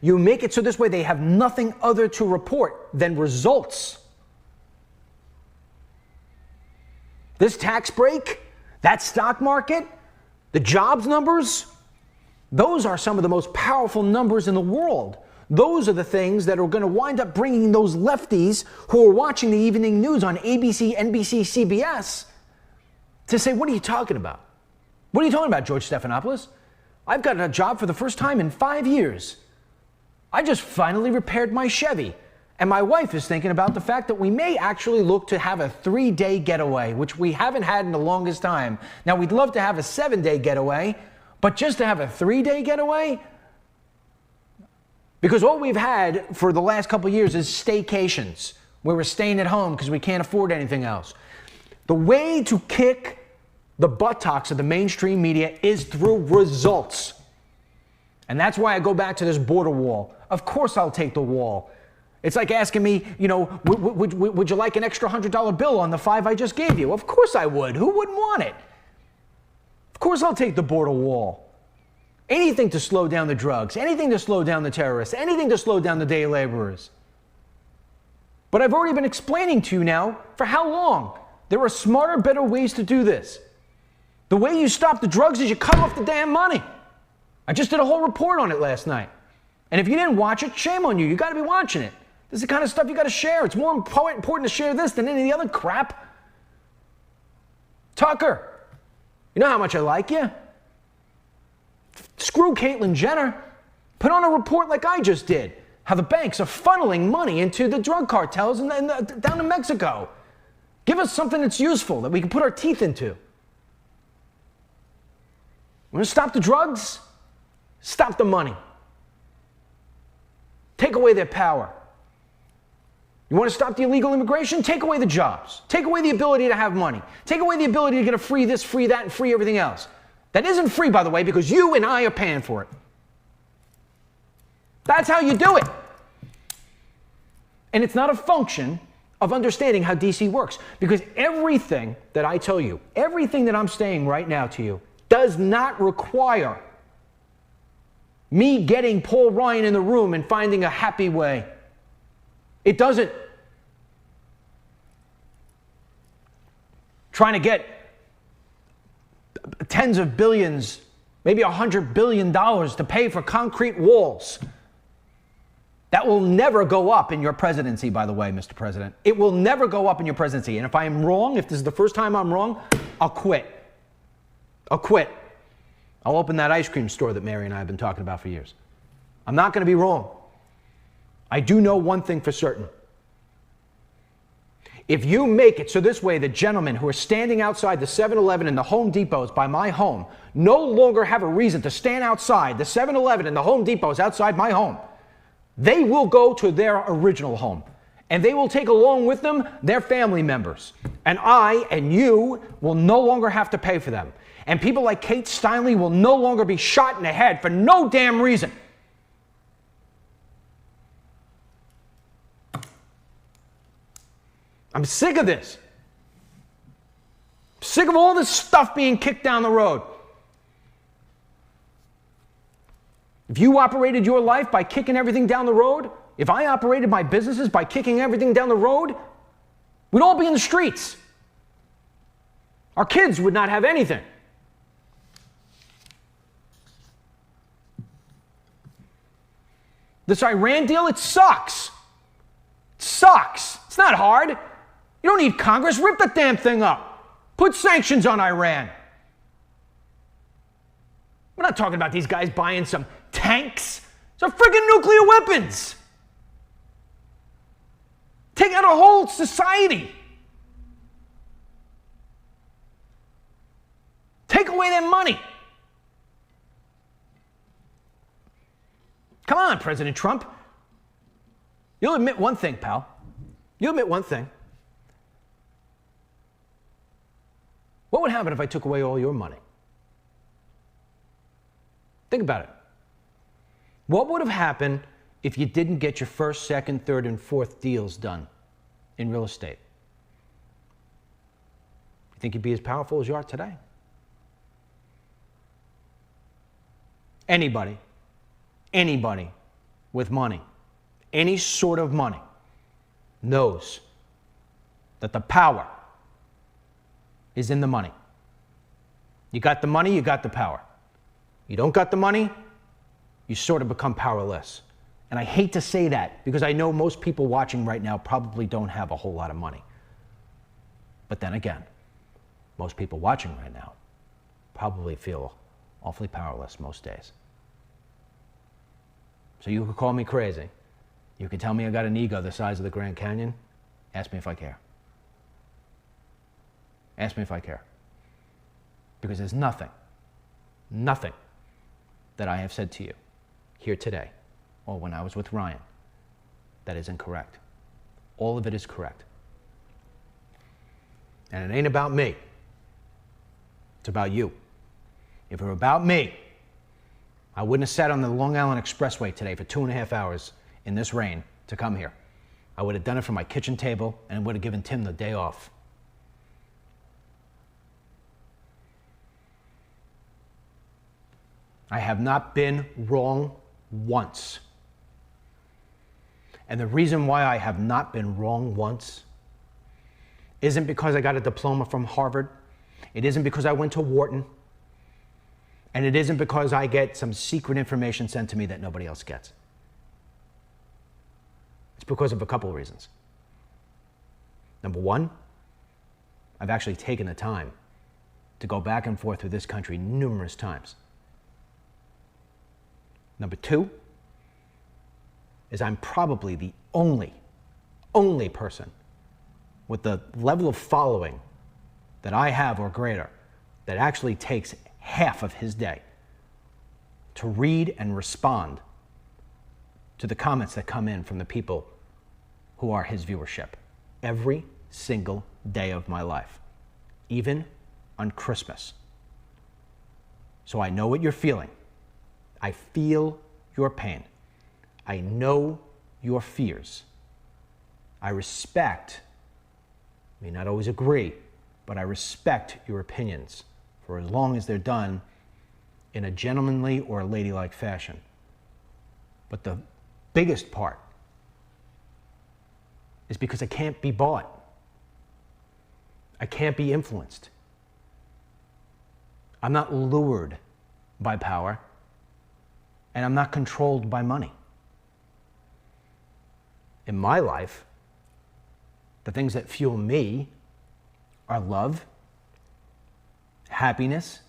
You make it so this way they have nothing other to report than results. This tax break, that stock market, the jobs numbers, those are some of the most powerful numbers in the world. Those are the things that are going to wind up bringing those lefties who are watching the evening news on ABC, NBC, CBS to say, what are you talking about? What are you talking about, George Stephanopoulos? I've got a job for the first time in 5 years. I just finally repaired my Chevy. And my wife is thinking about the fact that we may actually look to have a 3-day getaway, which we haven't had in the longest time. Now, we'd love to have a 7-day getaway, but just to have a 3-day getaway? Because all we've had for the last couple of years is staycations, where we're staying at home because we can't afford anything else. The way to kick the buttocks of the mainstream media is through results. And that's why I go back to this border wall. Of course I'll take the wall. It's like asking me, would you like an extra $100 bill on the 5 I just gave you? Of course I would. Who wouldn't want it? Of course I'll take the border wall. Anything to slow down the drugs, anything to slow down the terrorists, anything to slow down the day laborers. But I've already been explaining to you now for how long. There are smarter, better ways to do this. The way you stop the drugs is you cut off the damn money. I just did a whole report on it last night. And if you didn't watch it, shame on you. You got to be watching it. This is the kind of stuff you got to share. It's more important to share this than any of the other crap. Tucker, you know how much I like you. Screw Caitlyn Jenner. Put on a report like I just did. How the banks are funneling money into the drug cartels down in Mexico. Give us something that's useful that we can put our teeth into. We're going to stop the drugs. Stop the money. Take away their power. You want to stop the illegal immigration? Take away the jobs. Take away the ability to have money. Take away the ability to get a free this, free that, and free everything else. That isn't free, by the way, because you and I are paying for it. That's how you do it. And it's not a function of understanding how DC works. Because everything that I tell you, everything that I'm saying right now to you, does not require me getting Paul Ryan in the room and finding a happy way. It doesn't. Trying to get tens of billions, maybe $100 billion to pay for concrete walls. That will never go up in your presidency, by the way, Mr. President. It will never go up in your presidency. And if I am wrong, if this is the first time I'm wrong, I'll quit. I'll quit. I'll open that ice cream store that Mary and I have been talking about for years. I'm not going to be wrong. I do know one thing for certain. If you make it so this way, the gentlemen who are standing outside the 7-Eleven and the Home Depots by my home no longer have a reason to stand outside the 7-Eleven and the Home Depots outside my home. They will go to their original home, and they will take along with them their family members. And I and you will no longer have to pay for them. And people like Kate Steinle will no longer be shot in the head for no damn reason. I'm sick of this. I'm sick of all this stuff being kicked down the road. If you operated your life by kicking everything down the road, if I operated my businesses by kicking everything down the road, we'd all be in the streets. Our kids would not have anything. This Iran deal, it sucks. It sucks. It's not hard. You don't need Congress. Rip the damn thing up. Put sanctions on Iran. We're not talking about these guys buying some tanks. Some friggin' nuclear weapons. Take out a whole society. Take away their money. Come on, President Trump. You'll admit one thing, pal. You'll admit one thing. What would happen if I took away all your money? Think about it. What would have happened if you didn't get your first, second, third, and fourth deals done in real estate? You think you'd be as powerful as you are today? Anybody with money, any sort of money, knows that the power is in the money. You got the money, you got the power. You don't got the money, you sort of become powerless. And I hate to say that because I know most people watching right now probably don't have a whole lot of money. But then again, most people watching right now probably feel awfully powerless most days. So you could call me crazy. You could tell me I got an ego the size of the Grand Canyon. Ask me if I care. Ask me if I care. Because there's nothing that I have said to you here today or when I was with Ryan that is incorrect. All of it is correct. And it ain't about me. It's about you. If it were about me, I wouldn't have sat on the Long Island Expressway today for 2.5 hours in this rain to come here. I would have done it from my kitchen table and would have given Tim the day off. I have not been wrong once. And the reason why I have not been wrong once isn't because I got a diploma from Harvard. It isn't because I went to Wharton. And it isn't because I get some secret information sent to me that nobody else gets. It's because of a couple of reasons. Number one, I've actually taken the time to go back and forth through this country numerous times. Number two is I'm probably the only person with the level of following that I have or greater that actually takes half of his day to read and respond to the comments that come in from the people who are his viewership every single day of my life, even on Christmas. So I know what you're feeling. I feel your pain. I know your fears. I respect may not always agree, but I respect your opinions for as long as they're done in a gentlemanly or ladylike fashion. But the biggest part is because I can't be bought. I can't be influenced. I'm not lured by power, and I'm not controlled by money. In my life, the things that fuel me are love, happiness,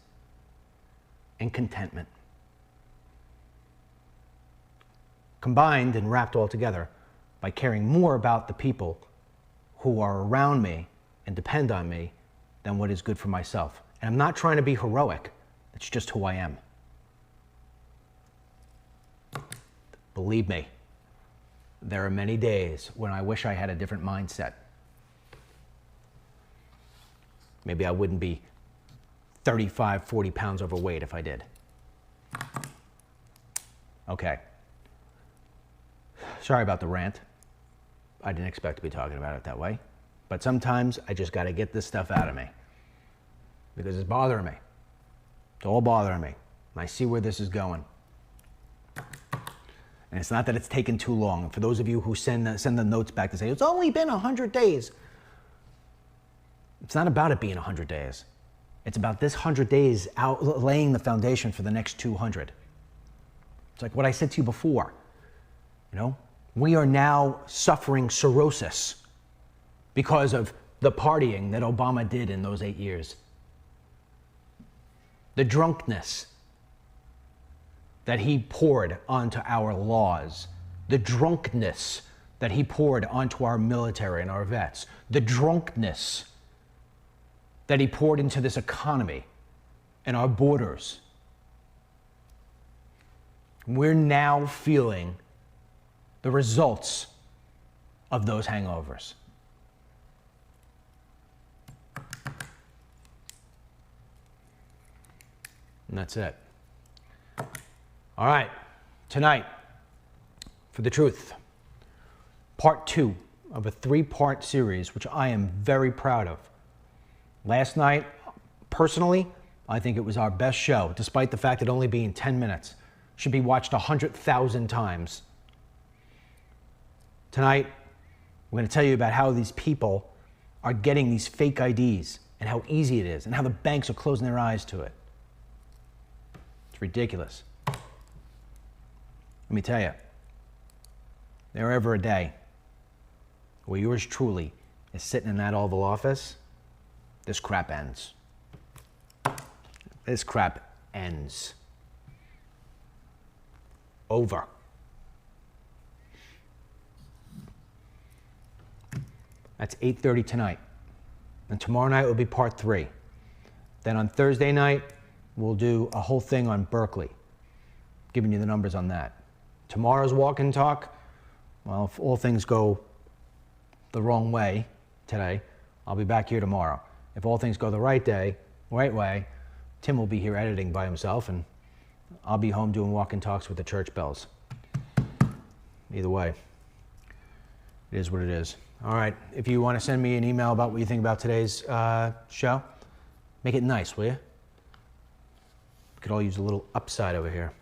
and contentment. Combined and wrapped all together by caring more about the people who are around me and depend on me than what is good for myself. And I'm not trying to be heroic. It's just who I am. Believe me, there are many days when I wish I had a different mindset. Maybe I wouldn't be 35, 40 pounds overweight if I did. Okay. Sorry about the rant. I didn't expect to be talking about it that way. But sometimes I just got to get this stuff out of me because it's bothering me. It's all bothering me. And I see where this is going. And it's not that it's taken too long. For those of you who send the notes back to say, it's only been 100 days. It's not about it being 100 days. It's about this 100 days out laying the foundation for the next 200. It's like what I said to you before. You know, we are now suffering cirrhosis because of the partying that Obama did in those 8 years. The drunkenness that he poured onto our laws, the drunkenness that he poured onto our military and our vets, the drunkenness that he poured into this economy and our borders. We're now feeling the results of those hangovers. And that's it. All right, tonight, for the truth, part 2 of a 3-part series, which I am very proud of. Last night, personally, I think it was our best show, despite the fact it only being 10 minutes. Should be watched 100,000 times. Tonight, we're going to tell you about how these people are getting these fake IDs and how easy it is and how the banks are closing their eyes to it. It's ridiculous. Let me tell you, there ever a day where yours truly is sitting in that Oval Office, this crap ends. This crap ends. Over. That's 8:30 tonight. And tomorrow night will be part 3. Then on Thursday night, we'll do a whole thing on Berkeley, giving you the numbers on that. Tomorrow's walk and talk, well, if all things go the wrong way today, I'll be back here tomorrow. If all things go the right way, Tim will be here editing by himself, and I'll be home doing walk and talks with the church bells. Either way, it is what it is. All right, if you want to send me an email about what you think about today's show, make it nice, will you? We could all use a little upside over here.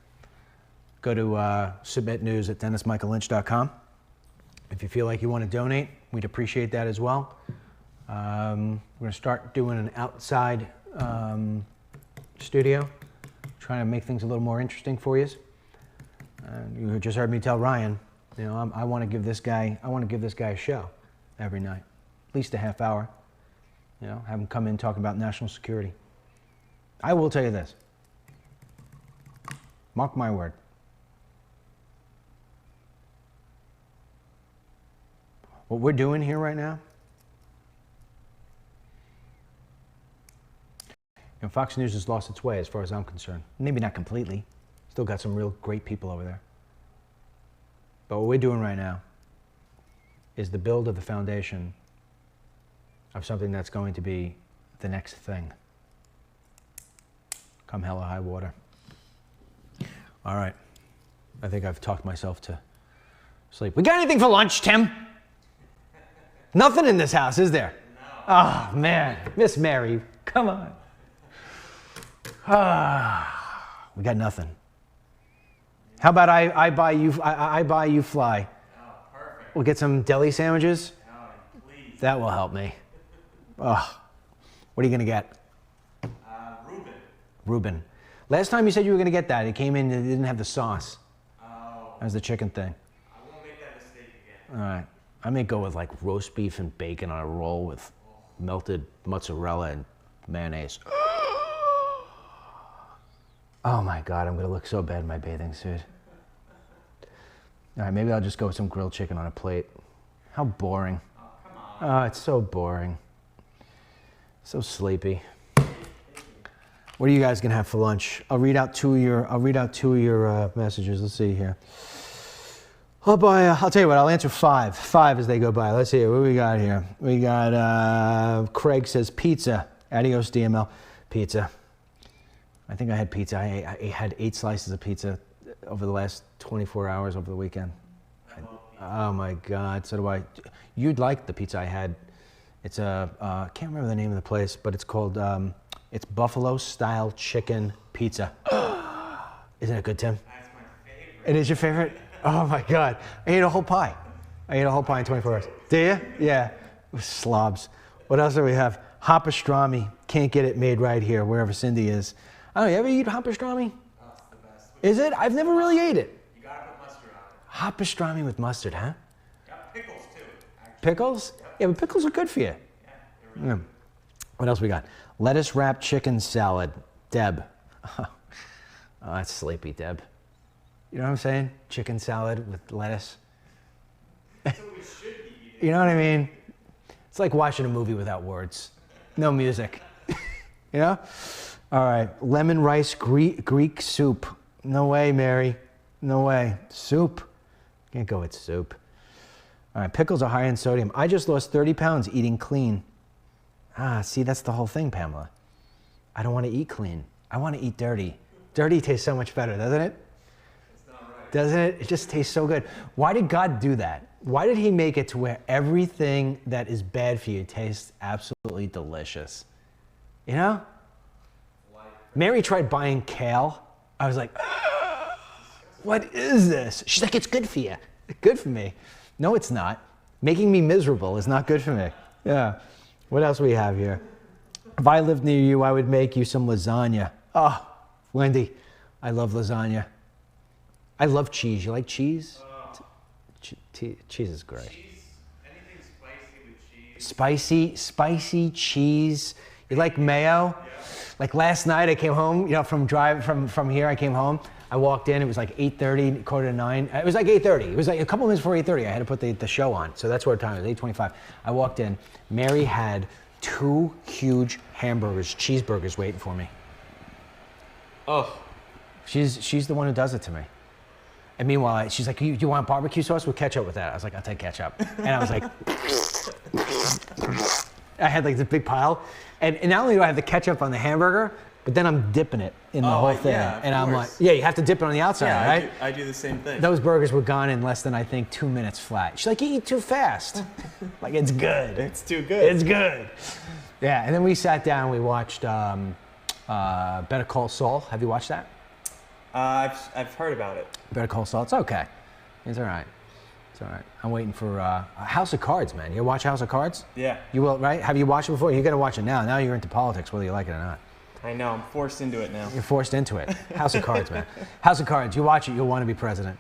Go to submitnews@dennismichaellynch.com. If you feel like you want to donate, we'd appreciate that as well. We're going to start doing an outside studio, trying to make things a little more interesting for you. You just heard me tell Ryan, you know, I want to give this guy a show every night, at least a half hour. You know, have him come in talking about national security. I will tell you this. Mark my word. What we're doing here right now, you know, Fox News has lost its way as far as I'm concerned. Maybe not completely. Still got some real great people over there. But what we're doing right now is the build of the foundation of something that's going to be the next thing. Come hell or high water. All right. I think I've talked myself to sleep. We got anything for lunch, Tim? Nothing in this house, is there? No. Oh, man. Miss Mary, come on. Ah, we got nothing. How about I buy you fly? Oh, perfect. We'll get some deli sandwiches. Oh, please. That will help me. Oh, what are you going to get? Reuben. Reuben. Last time you said you were going to get that, it came in and it didn't have the sauce. Oh. That was the chicken thing. I won't make that mistake again. All right. I may go with like roast beef and bacon on a roll with melted mozzarella and mayonnaise. Oh my God, I'm going to look so bad in my bathing suit. All right, maybe I'll just go with some grilled chicken on a plate. How boring. Oh, come on. Oh, it's so boring. So sleepy. What are you guys gonna have for lunch? I'll read out two of your messages. Let's see here. I'll tell you what. I'll answer five as they go by. Let's see what we got here. We got Craig says pizza. Adios DML. Pizza. I think I had pizza. I had 8 slices of pizza over the last 24 hours over the weekend. Oh my God. So do I. You'd like the pizza I had. It's I can't remember the name of the place, but it's called, it's Buffalo Style Chicken Pizza. Isn't it good, Tim? That's my favorite. It is your favorite? Oh my God. I ate a whole pie. I ate a whole pie in 24 hours. Do you? Yeah. Slobs. What else do we have? Hot pastrami. Can't get it made right here, wherever Cindy is. Oh, you ever eat hot pastrami? Oh, it's the best. Is it? I've never really ate it. You gotta put mustard on it. Hot pastrami with mustard, huh? Got pickles too, actually. Pickles? Yeah, but pickles are good for you. Yeah, they're really What else we got? Lettuce wrapped chicken salad. Deb. Oh, that's sleepy, Deb. You know what I'm saying? Chicken salad with lettuce. That's what we should be eating. You know what I mean? It's like watching a movie without words. No music. You know? All right. Lemon rice Greek soup. No way, Mary. No way. Soup. Can't go with soup. All right. Pickles are high in sodium. I just lost 30 pounds eating clean. Ah, see, that's the whole thing, Pamela. I don't want to eat clean. I want to eat dirty. Dirty tastes so much better, doesn't it? It's not right. Doesn't it? It just tastes so good. Why did God do that? Why did he make it to where everything that is bad for you tastes absolutely delicious? You know? Mary tried buying kale. I was like, what is this? She's like, it's good for you. Good for me. No, it's not. Making me miserable is not good for me. Yeah. What else we have here? If I lived near you, I would make you some lasagna. Oh, Wendy, I love lasagna. I love cheese. You like cheese? Cheese is great. Cheese, anything spicy with cheese. Spicy cheese. You like mayo? Yeah. Like last night I came home, you know, from here I came home. I walked in, it was like 8:30, quarter to 9. It was like 8:30. It was like a couple minutes before 8:30. I had to put the show on. So that's what time it was, 8:25. I walked in. Mary had 2 huge hamburgers, cheeseburgers waiting for me. Oh. She's the one who does it to me. And meanwhile, she's like, you want barbecue sauce with ketchup with that? I was like, I'll take ketchup. And I was like, I had like this big pile. And not only do I have the ketchup on the hamburger, but then I'm dipping it in the whole thing. Yeah, and I'm like, course. yeah, you have to dip it on the outside, Yeah, right? I do the same thing. Those burgers were gone in less than, I think, 2 minutes flat. She's like, you eat too fast. Like, it's good. It's too good. It's good. Yeah, and then we sat down, we watched Better Call Saul. Have you watched that? I've heard about it. Better Call Saul. It's okay. It's all right. It's all right. I'm waiting for House of Cards, man. You watch House of Cards? Yeah. You will, right? Have you watched it before? You're going to watch it now. Now you're into politics, whether you like it or not. I know. I'm forced into it now. You're forced into it. House of Cards, man. House of Cards. You watch it, you'll want to be president.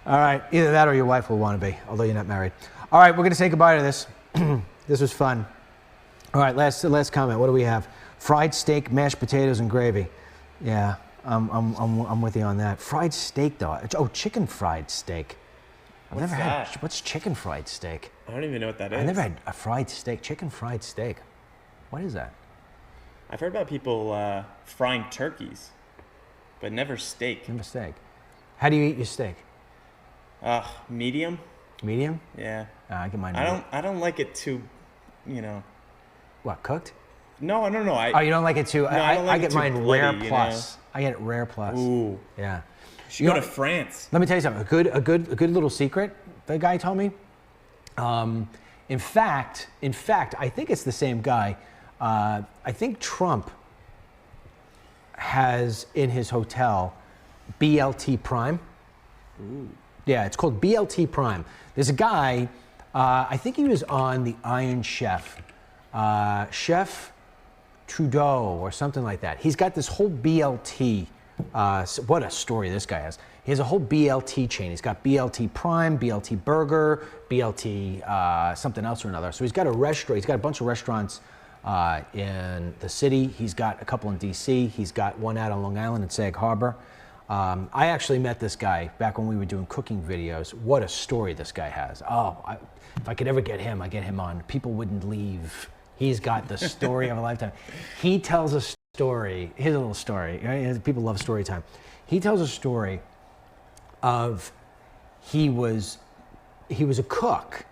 All right. Either that or your wife will want to be, although you're not married. All right. We're going to say goodbye to this. This was fun. All right. Last comment. What do we have? Fried steak, mashed potatoes, and gravy. Yeah. I'm with you on that. Fried steak, though. Oh, chicken fried steak. I've never had. What's chicken fried steak? I don't even know what that is. I never had a fried steak. Chicken fried steak. What is that? I've heard about people frying turkeys, but never steak. Never steak. How do you eat your steak? Medium. Medium? Yeah. I get mine. I don't like it too, you know. What, cooked? No. Oh, you don't like it too? No, I don't like I get it too mine bloody, rare you plus. I get it rare plus. Ooh. Yeah. You should go to France. Let me tell you something. A good little secret. The guy told me. In fact, I think it's the same guy. I think Trump has in his hotel BLT Prime. Ooh. Yeah, it's called BLT Prime. There's a guy, I think he was on the Iron Chef, Chef Trudeau or something like that. He's got this whole BLT, what a story this guy has. He has a whole BLT chain. He's got BLT Prime, BLT Burger, BLT something else or another. So he's got a restaurant, he's got a bunch of restaurants in the city. He's got a couple in DC. He's got one out on Long Island in Sag Harbor. I actually met this guy back when we were doing cooking videos. What a story this guy has. Oh, if I could ever get him, I'd get him on. People wouldn't leave. He's got the story of a lifetime. He tells a story. Here's a little story. Right? People love story time. He tells a story of he was a cook,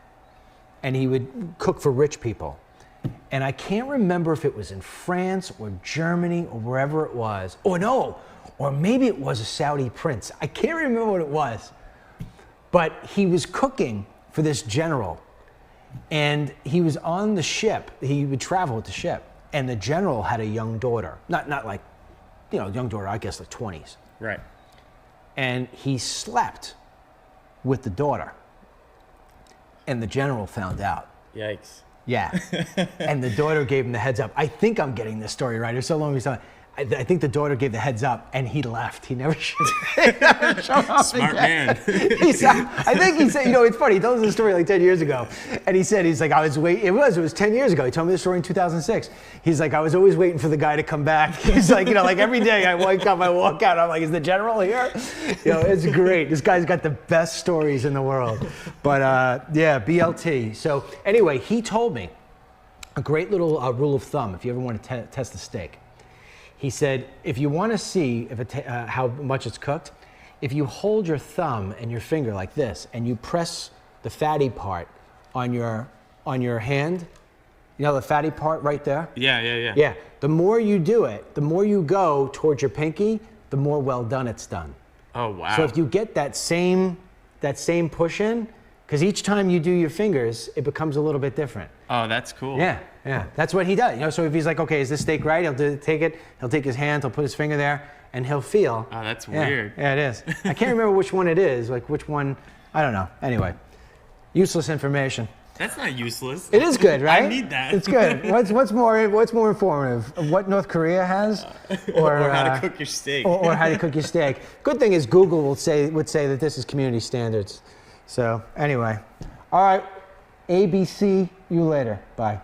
and he would cook for rich people. And I can't remember if it was in France or Germany or wherever it was. Oh, no. Or maybe it was a Saudi prince. I can't remember what it was. But he was cooking for this general. And he was on the ship. He would travel with the ship. And the general had a young daughter. Not like, young daughter, I guess like 20s. Right. And he slept with the daughter. And the general found out. Yikes. Yeah. And the daughter gave him the heads up. I think I'm getting this story right. It's so long we saw it. I think the daughter gave the heads up, and he left. He never showed up. Smart man. I think he said, it's funny. He told us this story like 10 years ago. And he said, I was waiting. It was 10 years ago. He told me the story in 2006. He's like, I was always waiting for the guy to come back. He's like, like every day I wake up, I walk out, I'm like, is the general here? It's great. This guy's got the best stories in the world. But yeah, BLT. So anyway, he told me a great little rule of thumb if you ever want to test a steak. He said, if you want to see how much it's cooked, if you hold your thumb and your finger like this and you press the fatty part on your hand, the fatty part right there? Yeah. Yeah. The more you do it, the more you go towards your pinky, the more well done it's done. Oh, wow. So if you get that same push in, because each time you do your fingers, it becomes a little bit different. Oh, that's cool. Yeah. That's what he does. So if he's like, okay, is this steak right? He'll take it. He'll take his hand. He'll put his finger there, and he'll feel. Oh, that's weird. Yeah, it is. I can't remember which one it is. Like which one? I don't know. Anyway, useless information. That's not useless. It is good, right? I need that. It's good. What's more informative? What North Korea has, or how to cook your steak, or how to cook your steak. Good thing is Google would say that this is community standards. So anyway, all right. ABC. You later. Bye.